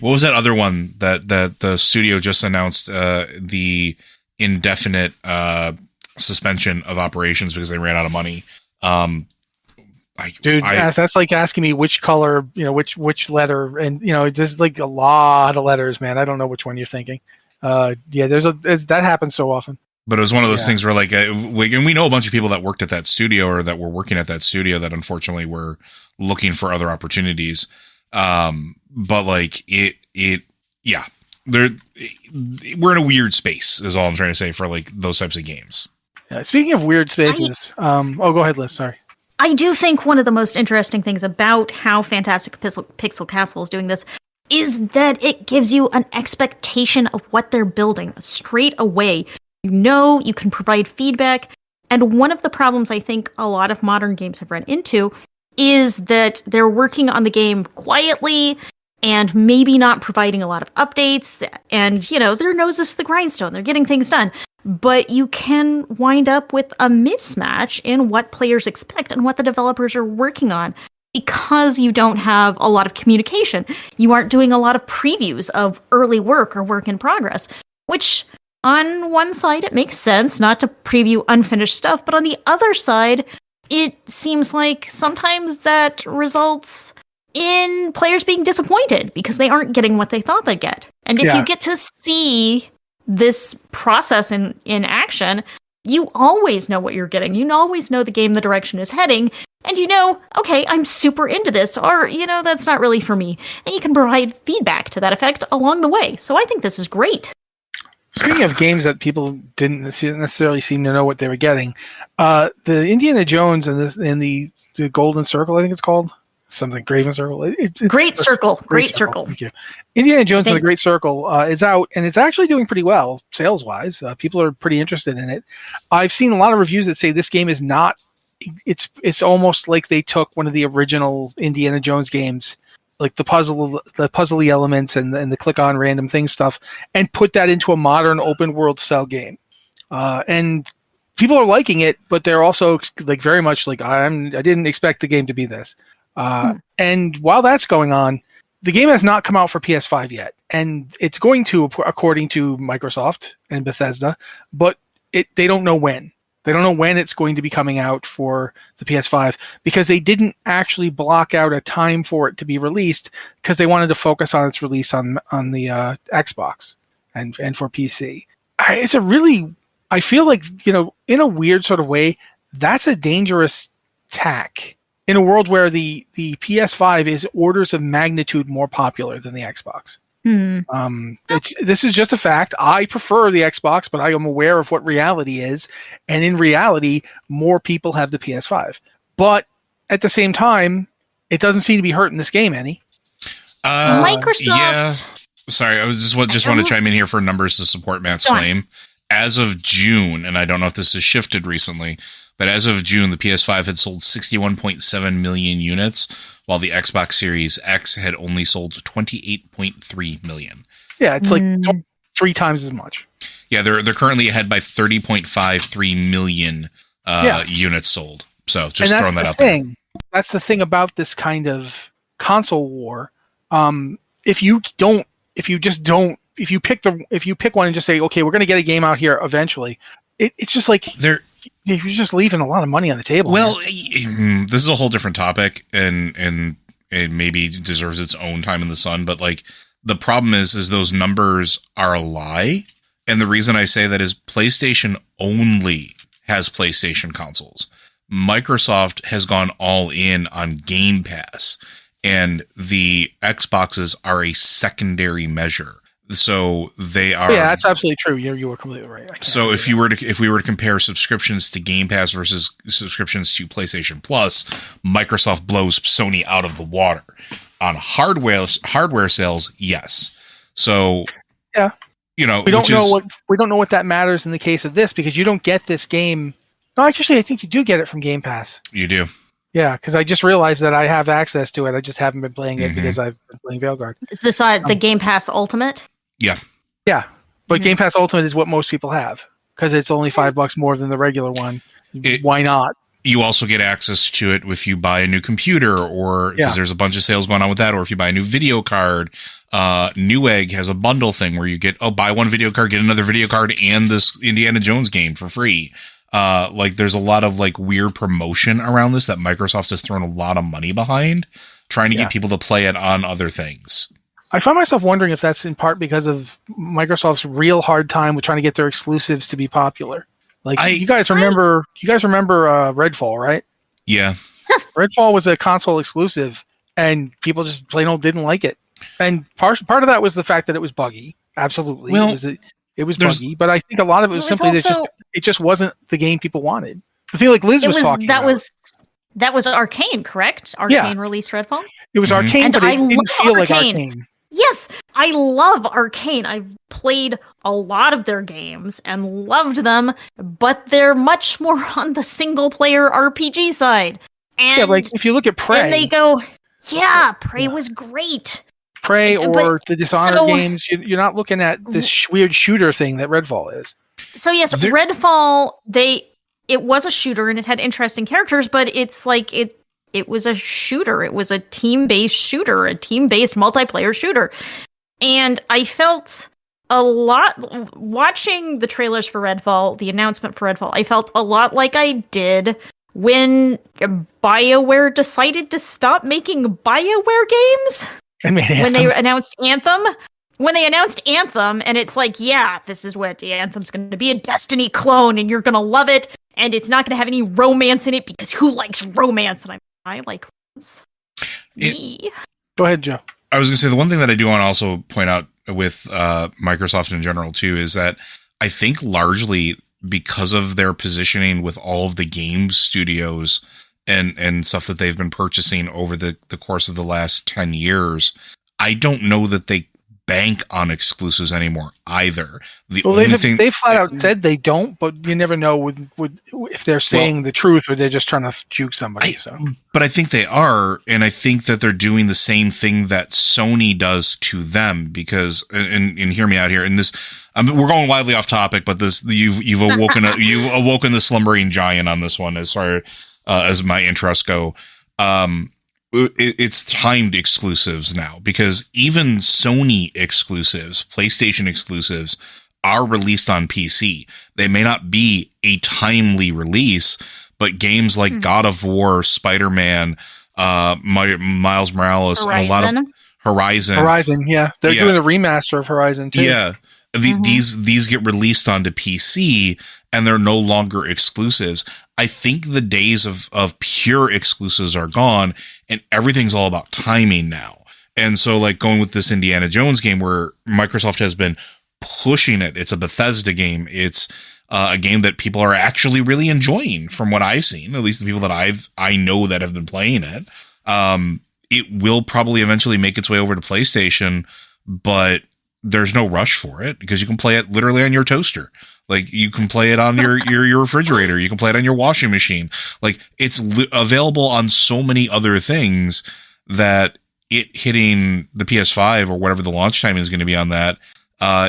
what was that other one that the studio just announced, the indefinite, suspension of operations because they ran out of money. That's like asking me which color, you know, which letter, and you know, there's like a lot of letters, man. I don't know which one you're thinking. That happens so often. But it was one of those things where like, and we know a bunch of people that worked at that studio or that were working at that studio that unfortunately were looking for other opportunities. But like we're in a weird space is all I'm trying to say for like those types of games. Speaking of weird spaces, go ahead, Liz. Sorry. I do think one of the most interesting things about how Fantastic Pixel Castle is doing this is that it gives you an expectation of what they're building straight away. You know, you can provide feedback. And one of the problems I think a lot of modern games have run into is that they're working on the game quietly and maybe not providing a lot of updates. And, you know, their nose is to the grindstone. They're getting things done. But you can wind up with a mismatch in what players expect and what the developers are working on because you don't have a lot of communication. You aren't doing a lot of previews of early work or work in progress, which on one side, it makes sense not to preview unfinished stuff. But on the other side, it seems like sometimes that results in players being disappointed because they aren't getting what they thought they'd get. And if you get to see this process in action, you always know what you're getting. You always know the game, the direction is heading, and you know, okay, I'm super into this, or, you know, that's not really for me. And you can provide feedback to that effect along the way. So I think this is great. Speaking of games that people didn't necessarily seem to know what they were getting, the Indiana Jones and the Golden Circle, I think it's called. Something Graven Circle. Great Circle. Thank you. Indiana Jones and the Great Circle is out, and it's actually doing pretty well sales wise. People are pretty interested in it. I've seen a lot of reviews that say this game is not. It's almost like they took one of the original Indiana Jones games, like the puzzly elements and the click on random thing stuff, and put that into a modern open world style game. And people are liking it, but they're also like very much like I didn't expect the game to be this. And while that's going on, the game has not come out for PS5 yet, and it's going to, according to Microsoft and Bethesda, but they don't know when. They don't know when it's going to be coming out for the PS5 because they didn't actually block out a time for it to be released because they wanted to focus on its release on the Xbox and for PC. I feel like, you know, in a weird sort of way, that's a dangerous tack. In a world where the PS5 is orders of magnitude more popular than the Xbox. This is just a fact. I prefer the Xbox, but I am aware of what reality is. And in reality, more people have the PS5. But at the same time, it doesn't seem to be hurting this game any. Microsoft Sorry, I was just want to chime in here for numbers to support Matt's claim. As of June, and I don't know if this has shifted recently, but as of June, the PS5 had sold 61.7 million units, while the Xbox Series X had only sold 28.3 million. Yeah, it's like 3 times as much. Yeah, they're currently ahead by 30.53 million units sold. So just throwing that out there. That's the thing about this kind of console war. If you pick one and just say, okay, we're going to get a game out here eventually, it's just like you're just leaving a lot of money on the table. Well, this is a whole different topic, and it maybe deserves its own time in the sun. But like the problem is those numbers are a lie, and the reason I say that is PlayStation only has PlayStation consoles. Microsoft has gone all in on Game Pass, and the Xboxes are a secondary measure. So they are. Yeah, that's absolutely true. You were completely right. So if we were to compare subscriptions to Game Pass versus subscriptions to PlayStation Plus, Microsoft blows Sony out of the water on hardware sales. Yes. So yeah, we don't know what that matters in the case of this, because you don't get this game. No, actually, I think you do get it from Game Pass. You do. Yeah, because I just realized that I have access to it. I just haven't been playing it because I've been playing Veilguard. Is this the Game Pass Ultimate? Yeah. Yeah, but Game Pass Ultimate is what most people have because it's only $5 more than the regular one. Why not? You also get access to it if you buy a new computer, or because there's a bunch of sales going on with that, or if you buy a new video card. Newegg has a bundle thing where you get, buy one video card, get another video card, and this Indiana Jones game for free. There's a lot of weird promotion around this that Microsoft has thrown a lot of money behind, trying to get people to play it on other things. I find myself wondering if that's in part because of Microsoft's real hard time with trying to get their exclusives to be popular. You guys remember Redfall, right? Yeah. Redfall was a console exclusive, and people just plain old didn't like it. And part of that was the fact that it was buggy. Absolutely. Well, it was buggy, but I think a lot of it was simply that it just wasn't the game people wanted. The thing Liz was talking about. That was Arcane, correct? Arcane released Redfall? It was Arcane, but it didn't feel like Arcane. Yes, I love Arcane. I've played a lot of their games and loved them, but they're much more on the single-player RPG side. And if you look at Prey. And they go, Prey was great. Prey or the Dishonored games, you're not looking at this weird shooter thing that Redfall is. So yes, Redfall, it was a shooter and it had interesting characters, but it's it was a shooter. It was a team-based shooter, a team-based multiplayer shooter. And I felt a lot, watching the trailers for Redfall, the announcement for Redfall, I felt a lot like I did when BioWare decided to stop making BioWare games. When they announced Anthem. When they announced Anthem, and it's this is what Anthem's going to be, a Destiny clone, and you're going to love it, and it's not going to have any romance in it, because who likes romance? And I like romance. Go ahead, Joe. I was going to say, the one thing that I do want to also point out with Microsoft in general, too, is that I think largely because of their positioning with all of the game studios and stuff that they've been purchasing over the course of the last 10 years, I don't know that they bank on exclusives anymore either. They flat out said they don't, but you never know if they're saying the truth or they're just trying to juke somebody. But I think they are, and I think that they're doing the same thing that Sony does to them, because and hear me out here. And this, we're going wildly off topic, but this you've awoken the slumbering giant on this one as far as my interests go. It's timed exclusives now, because even Sony exclusives, PlayStation exclusives, are released on PC. They may not be a timely release, but games like God of War, Spider-Man, Miles Morales, and a lot of Horizon, yeah. They're doing a remaster of Horizon too. Yeah. These get released onto PC, and they're no longer exclusives. I think the days of pure exclusives are gone, and everything's all about timing now. And so, going with this Indiana Jones game, where Microsoft has been pushing it, it's a Bethesda game. It's a game that people are actually really enjoying, from what I've seen. At least the people that I know that have been playing it. It will probably eventually make its way over to PlayStation, but there's no rush for it because you can play it literally on your toaster. Like you can play it on your refrigerator. You can play it on your washing machine. Like it's available on so many other things that it hitting the PS5 or whatever the launch time is going to be on that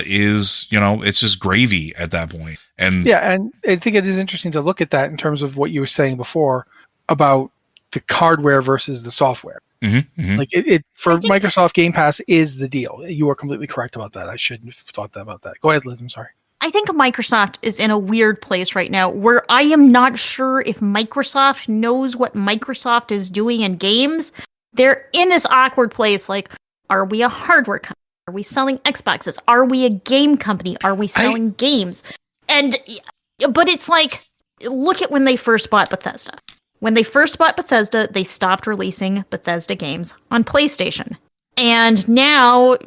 is, it's just gravy at that point. And yeah, and I think it is interesting to look at that in terms of what you were saying before about the hardware versus the software. Like it for Microsoft Game Pass is the deal. You are completely correct about that. I shouldn't have thought about that. Go ahead, Liz. I'm sorry. I think Microsoft is in a weird place right now where I am not sure if Microsoft knows what Microsoft is doing in games. They're in this awkward place. Like, are we a hardware company? Are we selling Xboxes? Are we a game company? Are we selling games? But it's like, look at when they first bought Bethesda. When they first bought Bethesda, they stopped releasing Bethesda games on PlayStation. And now,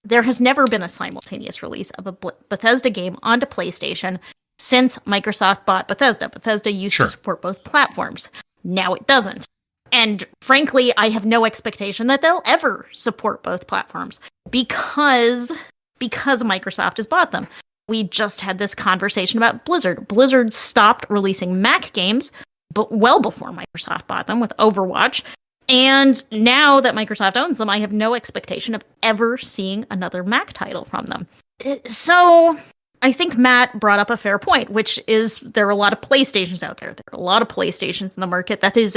there has never been a simultaneous release of a Bethesda game onto PlayStation since Microsoft bought Bethesda. Bethesda used to support both platforms. Now it doesn't. And frankly, I have no expectation that they'll ever support both platforms because Microsoft has bought them. We just had this conversation about Blizzard. Blizzard stopped releasing Mac games, but well before Microsoft bought them with Overwatch. And now that Microsoft owns them, I have no expectation of ever seeing another Mac title from them. So I think Matt brought up a fair point, which is there are a lot of PlayStations out there. There are a lot of PlayStations in the market. That is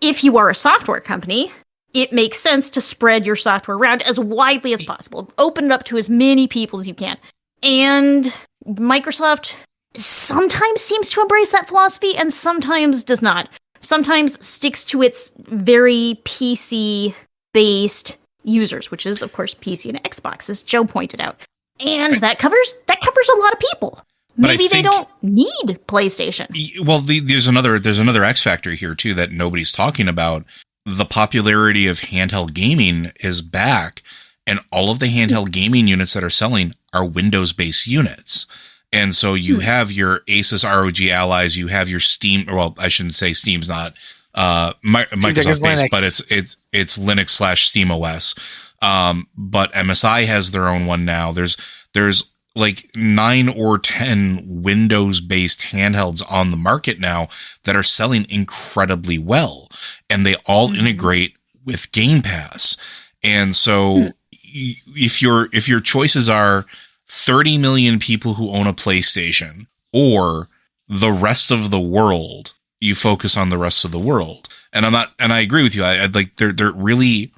if you are a software company, it makes sense to spread your software around as widely as possible. Open it up to as many people as you can. And Microsoft sometimes seems to embrace that philosophy and sometimes does not. Sometimes sticks to its very PC-based users, which is, of course, PC and Xbox, as Joe pointed out. And that covers a lot of people. Maybe they don't need PlayStation. Well, there's another X factor here, too, that nobody's talking about. The popularity of handheld gaming is back, and all of the handheld gaming units that are selling are Windows-based units. And so you have your Asus ROG allies, you have your Steam, well, I shouldn't say Steam's not Microsoft-based, but it's Linux/Steam OS. But MSI has their own one now. There's like 9 or 10 Windows-based handhelds on the market now that are selling incredibly well, and they all integrate with Game Pass. And so if your choices are 30 million people who own a PlayStation or the rest of the world, you focus on the rest of the world. And I agree with you. I like they're really,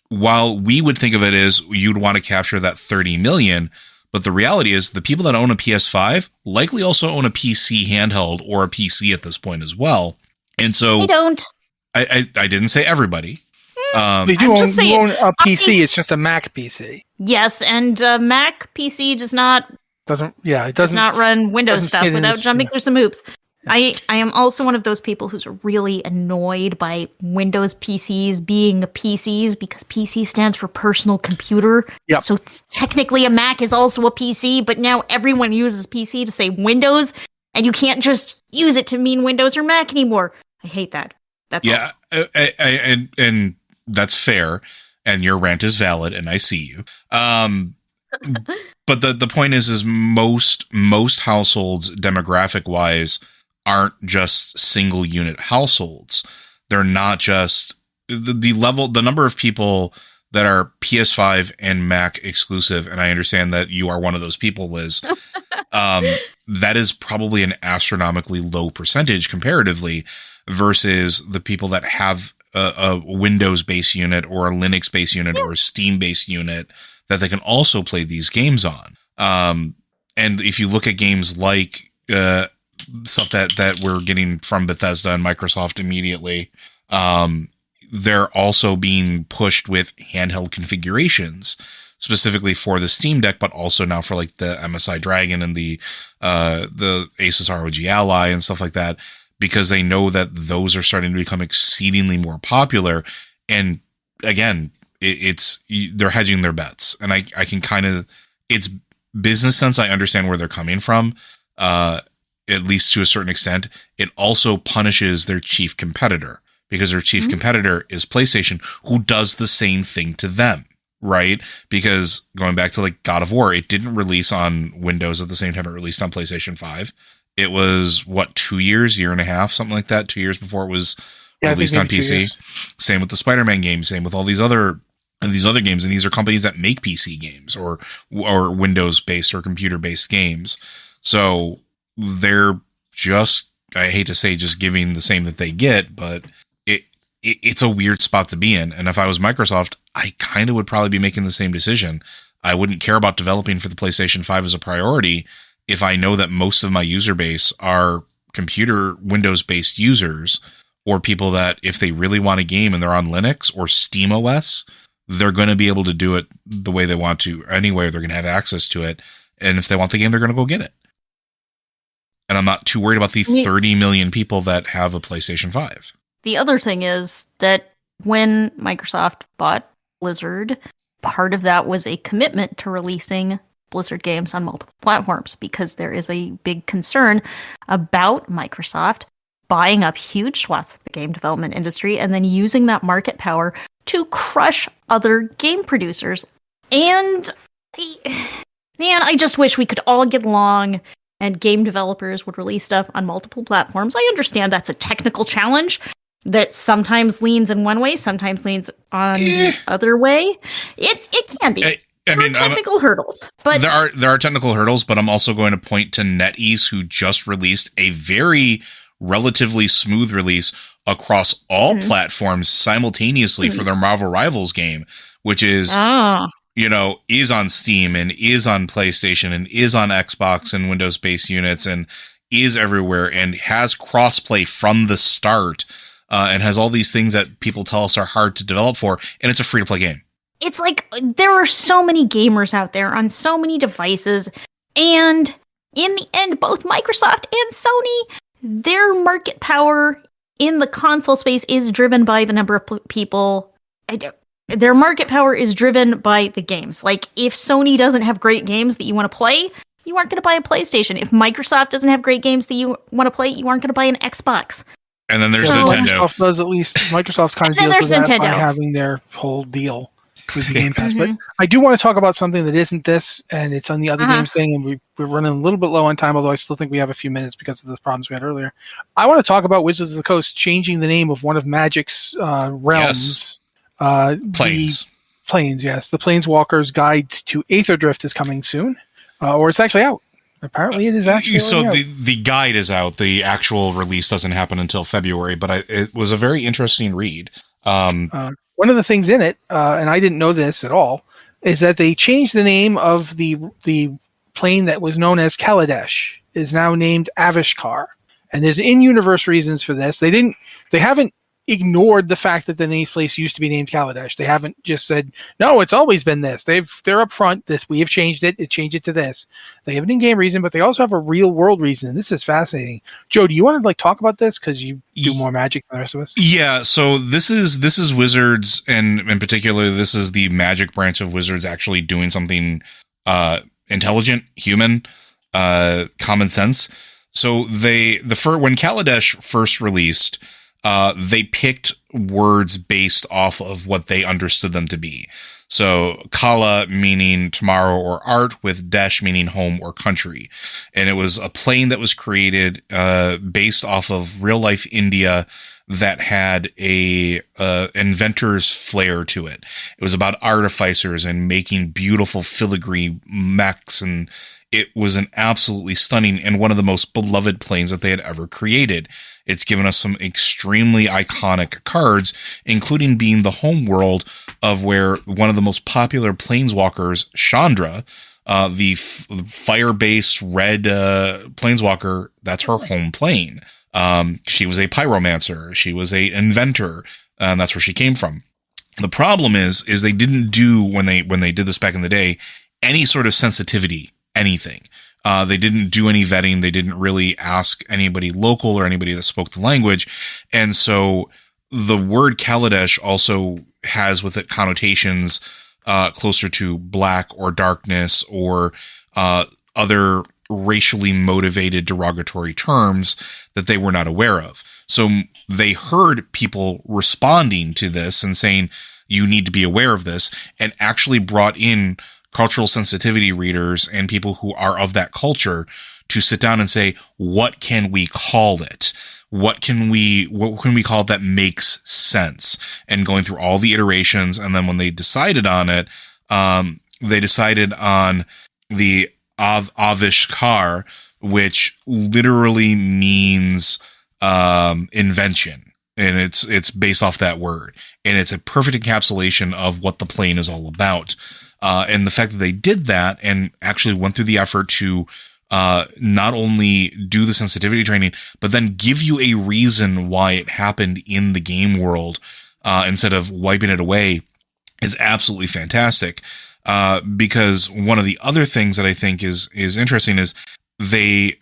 while we would think of it as you'd want to capture that 30 million, but the reality is the people that own a PS5 likely also own a PC handheld or a PC at this point as well. And so I don't. I didn't say everybody. They do own a PC. It's just a Mac PC. Yes, and Mac PC does not run Windows stuff without jumping through some hoops. I am also one of those people who's really annoyed by Windows PCs being PCs because PC stands for personal computer. Yep. So technically a Mac is also a PC, but now everyone uses PC to say Windows, and you can't just use it to mean Windows or Mac anymore. I hate that. That's all. And that's fair, and your rant is valid, and I see you. But the point is most households demographic wise aren't just single unit households. They're not just the number of people that are PS5 and Mac exclusive. And I understand that you are one of those people, Liz. That is probably an astronomically low percentage comparatively versus the people that have a Windows-based unit or a Linux-based unit or a Steam-based unit that they can also play these games on. And if you look at games like stuff that we're getting from Bethesda and Microsoft immediately, they're also being pushed with handheld configurations specifically for the Steam Deck, but also now for like the MSI Dragon and the Asus ROG Ally and stuff like that, because they know that those are starting to become exceedingly more popular. And again, they're hedging their bets. And I can kind of, it's business sense. I understand where they're coming from, at least to a certain extent. It also punishes their chief competitor because their chief competitor is PlayStation, who does the same thing to them. right? Because going back to like God of War, it didn't release on Windows at the same time it released on PlayStation 5. It was, what, 2 years, year and a half, something like that, 2 years before it was released on PC. Same with the Spider-Man games, same with all these other games, and these are companies that make PC games or Windows-based or computer-based games. So they're just, I hate to say, just giving the same that they get, but it's a weird spot to be in. And if I was Microsoft, I kind of would probably be making the same decision. I wouldn't care about developing for the PlayStation 5 as a priority if I know that most of my user base are computer Windows-based users, or people that if they really want a game and they're on Linux or Steam OS, they're going to be able to do it the way they want to. Anywhere they're going to have access to it. And if they want the game, they're going to go get it. And I'm not too worried about the 30 million people that have a PlayStation 5. The other thing is that when Microsoft bought Blizzard, part of that was a commitment to releasing Blizzard games on multiple platforms, because there is a big concern about Microsoft buying up huge swaths of the game development industry and then using that market power to crush other game producers. And man, I just wish we could all get along and game developers would release stuff on multiple platforms. I understand that's a technical challenge that sometimes leans in one way, sometimes leans on the other way. It can be. There are technical hurdles, but there are technical hurdles. But I'm also going to point to NetEase, who just released a very relatively smooth release across all platforms simultaneously for their Marvel Rivals game, which is is on Steam and is on PlayStation and is on Xbox and Windows-based units and is everywhere and has crossplay from the start. And has all these things that people tell us are hard to develop for, and it's a free-to-play game. It's like there are so many gamers out there on so many devices, and in the end, both Microsoft and Sony, their market power in the console space is driven by the number of people. Their market power is driven by the games. Like, if Sony doesn't have great games that you want to play, you aren't going to buy a PlayStation. If Microsoft doesn't have great games that you want to play, you aren't going to buy an Xbox. And then there's Nintendo. Microsoft does, at least Microsoft's kind of deals with that by having their whole deal with the Game Pass. But I do want to talk about something that isn't this, and it's on the other games thing, and we're running a little bit low on time, although I still think we have a few minutes because of the problems we had earlier. I want to talk about Wizards of the Coast changing the name of one of Magic's realms. Yes. Planes. Planes, yes. The Planeswalker's Guide to Aether Drift is coming soon, or it's actually out. Apparently it is actually so out. The guide is out. The actual release doesn't happen until February, but it was a very interesting read. One of the things in it, and I didn't know this at all, is that they changed the name of the plane that was known as Kaladesh, is now named Avishkar. And there's in-universe reasons for this. They haven't ignored the fact that the name place used to be named Kaladesh. They haven't just said, no, it's always been this. They're upfront. We have changed it. It changed it to this. They have an in-game reason, but they also have a real-world reason. And this is fascinating. Joe, do you want to talk about this because you do more Magic than the rest of us? Yeah. So this is Wizards, and in particular, this is the Magic branch of Wizards actually doing something intelligent, human, common sense. So when Kaladesh first released, they picked words based off of what they understood them to be. So Kala meaning tomorrow or art, with Desh meaning home or country. And it was a plane that was created based off of real life India that had a inventor's flair to it. It was about artificers and making beautiful filigree mechs, and it was an absolutely stunning and one of the most beloved planes that they had ever created. It's given us some extremely iconic cards, including being the home world of where one of the most popular planeswalkers, Chandra, the fire-based red planeswalker, that's her home plane. She was a pyromancer. She was an inventor, and that's where she came from. The problem is they didn't do, when they did this back in the day, any sort of sensitivity, anything. They didn't do any vetting. They didn't really ask anybody local or anybody that spoke the language. And so the word Kaladesh also has with it connotations closer to black or darkness or other racially motivated derogatory terms that they were not aware of. So they heard people responding to this and saying, you need to be aware of this, and actually brought in cultural sensitivity readers and people who are of that culture to sit down and say, what can we call it? What can we call it that makes sense? And going through all the iterations. And then when they decided on it, they decided on the Avishkar, which literally means invention. And it's based off that word. And it's a perfect encapsulation of what the plane is all about. And the fact that they did that and actually went through the effort to not only do the sensitivity training, but then give you a reason why it happened in the game world instead of wiping it away is absolutely fantastic. Because one of the other things that I think is interesting is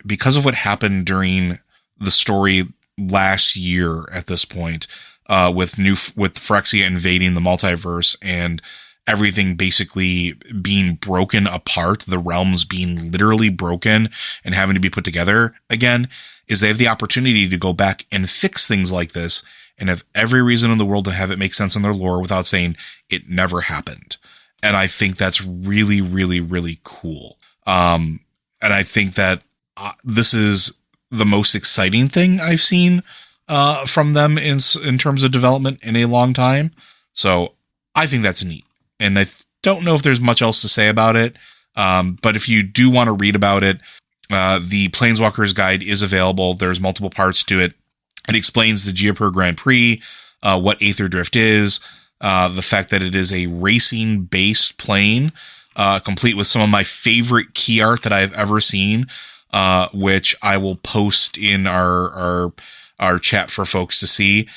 because of what happened during the story last year at this point, with Phyrexia invading the multiverse and everything basically being broken apart, the realms being literally broken and having to be put together again, is they have the opportunity to go back and fix things like this and have every reason in the world to have it make sense in their lore without saying it never happened. And I think that's really, really, really cool. And I think that this is the most exciting thing I've seen from them in terms of development in a long time. So I think that's neat. And I don't know if there's much else to say about it. But if you do want to read about it, the Planeswalkers Guide is available. There's multiple parts to it. It explains the Geopur Grand Prix, what Aether Drift is, the fact that it is a racing-based plane, complete with some of my favorite key art that I've ever seen, which I will post in our chat for folks to see,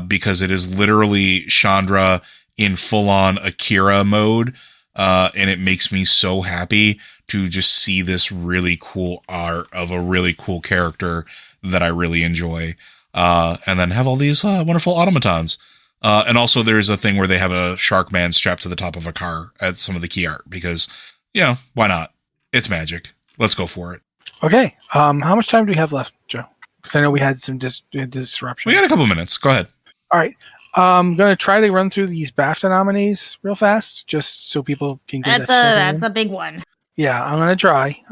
because it is literally Chandra in full-on Akira mode, and it makes me so happy to just see this really cool art of a really cool character that I really enjoy, and then have all these wonderful automatons. And also there's a thing where they have a shark man strapped to the top of a car at some of the key art, because, why not? It's magic. Let's go for it. Okay. How much time do we have left, Joe? Because I know we had some disruption. We got a couple minutes. Go ahead. All right. I'm going to try to run through these BAFTA nominees real fast, just so people can get that's a big one. Yeah, I'm going to try.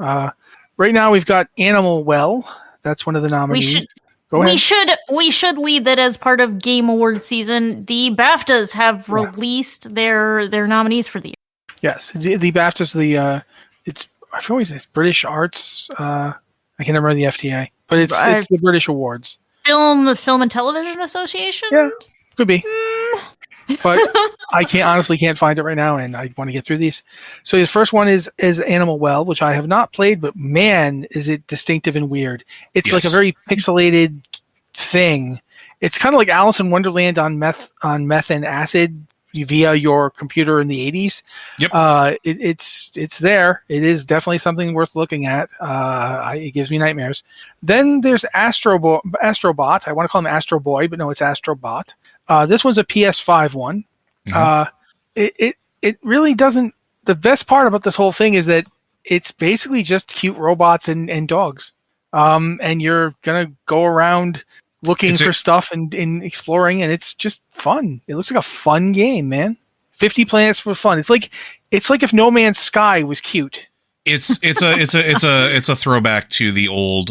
Right now we've got Animal Well. That's one of the nominees. We should lead that as part of Game Awards season. The BAFTAs have released their nominees for the year. Yes, the BAFTAs, it's British Arts. I can't remember the FTA, but it's the British Awards. Film and Television Association. Yeah, could be. But I honestly can't find it right now, and I want to get through these. So the first one is Animal Well, which I have not played, but man, is it distinctive and weird. It's like a very pixelated thing. It's kind of like Alice in Wonderland on meth and acid via your computer in the 80s. Yep. It's there. It is definitely something worth looking at. It gives me nightmares. Then there's Astrobot. I want to call him Astro Boy, but no, it's Astrobot. This one's a PS5 one. Mm-hmm. It really doesn't. The best part about this whole thing is that it's basically just cute robots and dogs. And you're gonna go around looking for stuff and exploring, and it's just fun. It looks like a fun game, man. 50 planets for fun. It's like if No Man's Sky was cute. It's a throwback to the old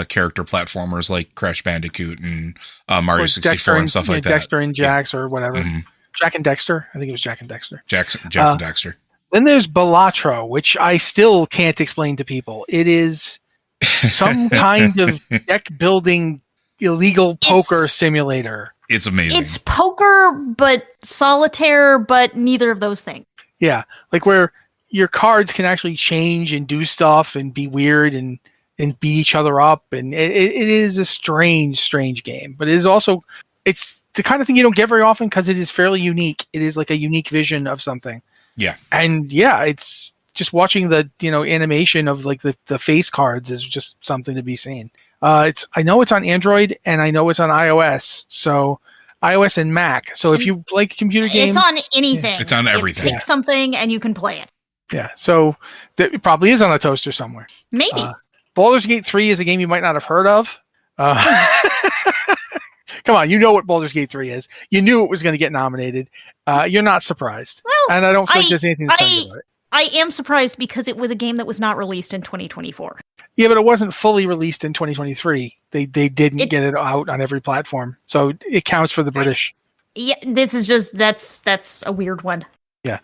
character platformers like Crash Bandicoot and Mario 64 and stuff like that. Dexter and Jax or whatever. Mm-hmm. Jack and Dexter. I think it was Jack and Dexter. Jack and Dexter. Then there's Balatro, which I still can't explain to people. It is some kind of deck building illegal poker simulator. It's amazing. It's poker, but solitaire, but neither of those things. Yeah, like where your cards can actually change and do stuff and be weird and beat each other up, and it is a strange game. But it is also, it's the kind of thing you don't get very often because it is fairly unique. It is like a unique vision of something. Yeah, and yeah, it's just watching the animation of like the face cards is just something to be seen. I know it's on Android and I know it's on iOS. So iOS and Mac. So if you like computer games, it's on anything. It's on everything. Pick something and you can play it. Yeah, so it probably is on a toaster somewhere. Maybe. Baldur's Gate 3 is a game you might not have heard of. Come on, you know what Baldur's Gate 3 is. You knew it was going to get nominated. You're not surprised. Well, and I don't think there's anything to say about it. I am surprised because it was a game that was not released in 2024. Yeah, but it wasn't fully released in 2023. They didn't get it out on every platform. So it counts for the British. Yeah, this is just, that's a weird one. Yeah.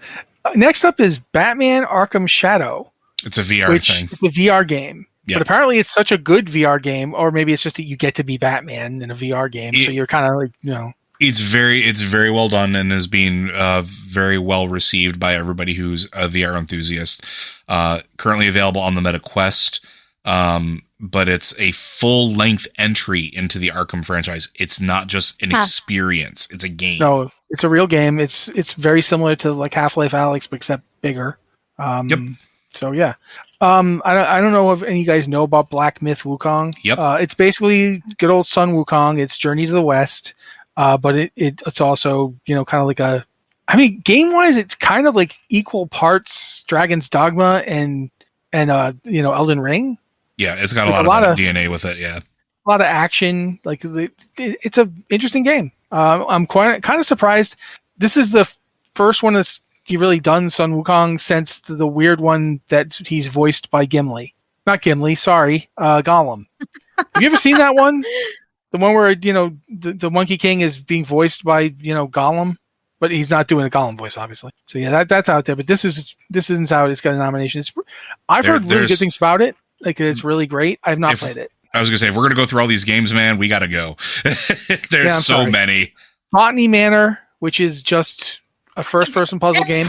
Next up is Batman Arkham Shadow. It's a VR thing. It's a VR game. Yep. But apparently it's such a good VR game, or maybe it's just that you get to be Batman in a VR game. So you're kind of like, It's very well done and is being very well received by everybody who's a VR enthusiast. Currently available on the Meta Quest, but it's a full-length entry into the Arkham franchise. It's not just an experience; it's a game. No, it's a real game. It's very similar to like Half-Life Alyx, but except bigger. Yep. So yeah. I don't know if any of you guys know about Black Myth Wukong. Yep. It's basically good old Sun Wukong. It's Journey to the West. But it's also, kind of like game wise, it's kind of like equal parts Dragon's Dogma and Elden Ring. Yeah, it's got a lot of DNA with it. Yeah, a lot of action. Like it's an interesting game. I'm kind of surprised. This is the first one that's he really done Sun Wukong since the weird one that he's voiced by Gimli. Not Gimli, sorry, Gollum. Have you ever seen that one? The one where, the Monkey King is being voiced by, Gollum, but he's not doing a Gollum voice, obviously. So yeah, that's out there. But this isn't out. It's got a nomination. I've heard really good things about it. Like it's really great. I've not played it. I was gonna say, if we're gonna go through all these games, man, we gotta go. There's so many. Botany Manor, which is just a first-person puzzle game.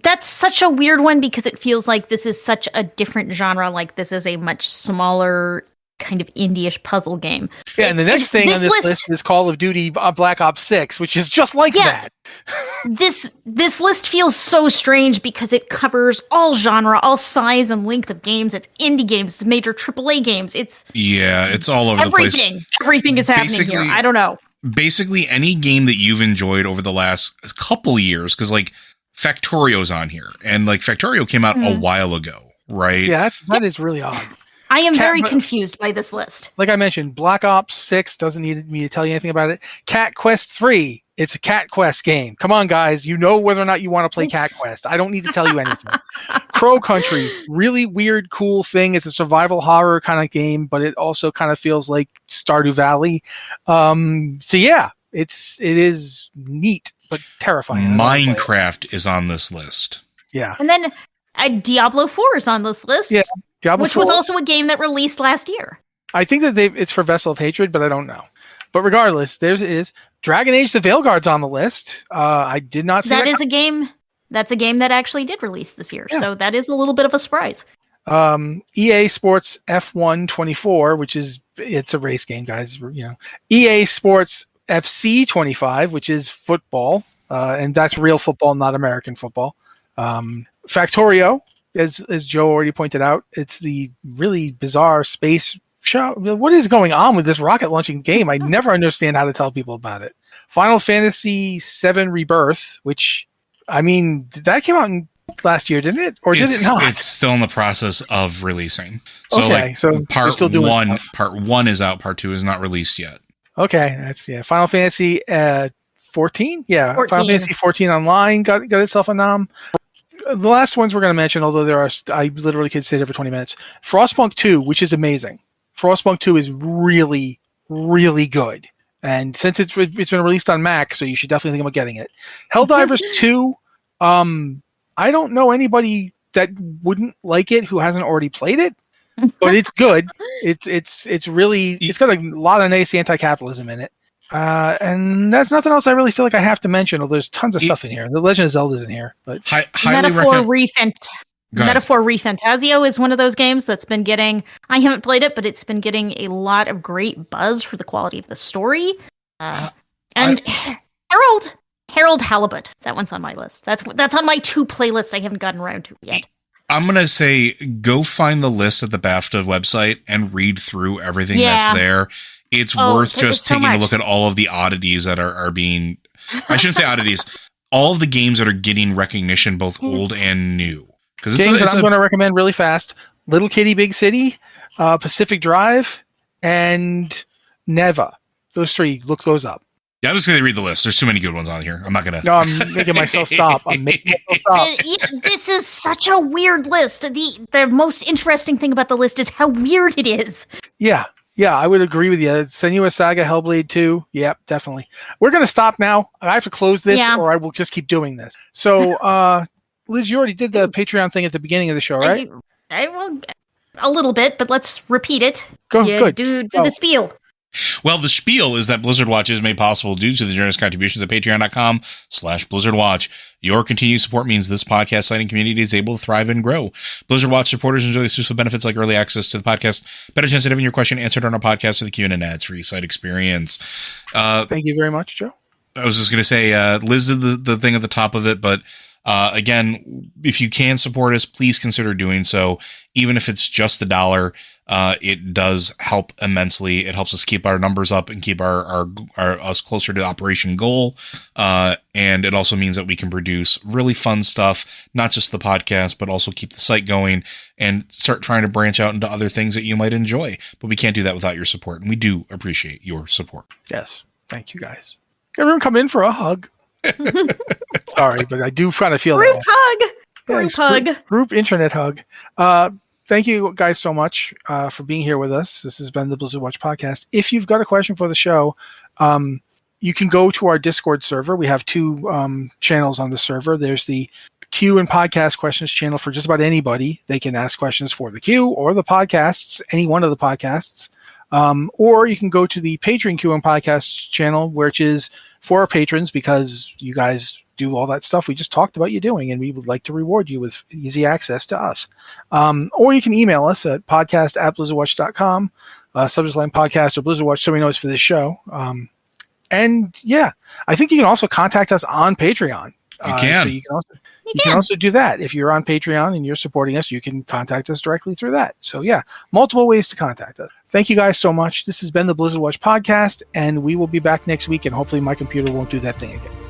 That's such a weird one because it feels like this is such a different genre. Like this is a much smaller kind of indie-ish puzzle game. Yeah, and the next thing on this list is Call of Duty Black Ops 6, which is just like that. This list feels so strange because it covers all genre, all size and length of games. It's indie games, it's major AAA games. It's all over the place. Everything is happening here. I don't know. Basically, any game that you've enjoyed over the last couple years, because like Factorio's on here, and like Factorio came out a while ago, right? Yeah, that is really odd. I am very confused by this list. Like I mentioned, Black Ops 6 doesn't need me to tell you anything about it. Cat Quest 3, it's a Cat Quest game. Come on, guys. You know whether or not you want to play Cat Quest. I don't need to tell you anything. Crow Country, really weird, cool thing. It's a survival horror kind of game, but it also kind of feels like Stardew Valley. So yeah, it is neat, but terrifying. Minecraft is on this list. Yeah. And then Diablo 4 is on this list. Yeah. Diablo 4. Was also a game that released last year. I think that it's for Vessel of Hatred, but I don't know. But regardless, there it is. Dragon Age: The Veilguard's on the list. I did not see that. Is a game. That's a game that actually did release this year. Yeah. So that is a little bit of a surprise. EA Sports F1 24, it's a race game, guys. EA Sports FC 25, which is football, and that's real football, not American football. Factorio. As Joe already pointed out, it's the really bizarre space show. What is going on with this rocket launching game? I never understand how to tell people about it. Final Fantasy VII Rebirth, which, that came out last year, didn't it? Or did it not? It's still in the process of releasing. So, okay, so part one is out. Part 2 is not released yet. Okay, Final Fantasy 14? Yeah, 14. Final Fantasy 14 Online got itself a nom. The last ones we're going to mention, although I literally could stay there for 20 minutes. Frostpunk 2, which is amazing. Frostpunk 2 is really, really good. And since it's been released on Mac, so you should definitely think about getting it. Helldivers 2, I don't know anybody that wouldn't like it who hasn't already played it, but it's good. It's really, it's got a lot of nice anti-capitalism in it. And that's nothing else I really feel like I have to mention. Although there's tons of stuff in here. The Legend of Zelda's in here, but Metaphor ReFantazio is one of those games that's been getting. I haven't played it, but it's been getting a lot of great buzz for the quality of the story. And Harold Halibut. That one's on my list. That's on my 2 playlist I haven't gotten around to yet. I'm going to say go find the list at the BAFTA website and read through everything that's there. It's worth just taking a look at all of the oddities that are being... I shouldn't say oddities. All of the games that are getting recognition, both old and new. Games that I'm going to recommend really fast. Little Kitty Big City, Pacific Drive, and Neva. Those 3. Look those up. Yeah, I'm just going to read the list. There's too many good ones on here. I'm not going to. No, I'm making myself stop. This is such a weird list. The most interesting thing about the list is how weird it is. Yeah, I would agree with you. Senua Saga, Hellblade 2. Yep, definitely. We're going to stop now. I have to close this, or I will just keep doing this. So, Liz, you already did the Patreon thing at the beginning of the show, right? I will a little bit, but let's repeat it. Good. Do the spiel. Well, the spiel is that Blizzard Watch is made possible due to the generous contributions at patreon.com/BlizzardWatch. Your continued support means this podcast sighting community is able to thrive and grow. Blizzard Watch supporters enjoy exclusive benefits like early access to the podcast, better chance of having your question answered on our podcast, to the Q&A ads-free site experience. Thank you very much, Joe. I was just going to say, Liz did the thing at the top of it, but again, if you can support us, please consider doing so. Even if it's just $1, it does help immensely. It helps us keep our numbers up and keep our us closer to operation goal. And it also means that we can produce really fun stuff, not just the podcast, but also keep the site going and start trying to branch out into other things that you might enjoy. But we can't do that without your support. And we do appreciate your support. Yes. Thank you, guys. Everyone come in for a hug. Sorry, but I do kind of feel Group hug. Group hug. Group internet hug. Thank you guys so much for being here with us. This has been the Blizzard Watch podcast. If you've got a question for the show, you can go to our Discord server. We have 2 channels on the server. There's the Q and podcast questions channel for just about anybody. They can ask questions for the Q or the podcasts, any one of the podcasts. Or you can go to the Patreon Q and podcasts channel, which is for our patrons, because you guys do all that stuff we just talked about you doing, and we would like to reward you with easy access to us. Or you can email us at podcast@blizzardwatch.com, subject line podcast or Blizzard Watch, so we know it's for this show. And yeah, I think you can also contact us on Patreon. You can. So you can also do that. If you're on Patreon and you're supporting us, you can contact us directly through that. So yeah, multiple ways to contact us. Thank you guys so much. This has been the Blizzard Watch podcast, and we will be back next week, and hopefully my computer won't do that thing again.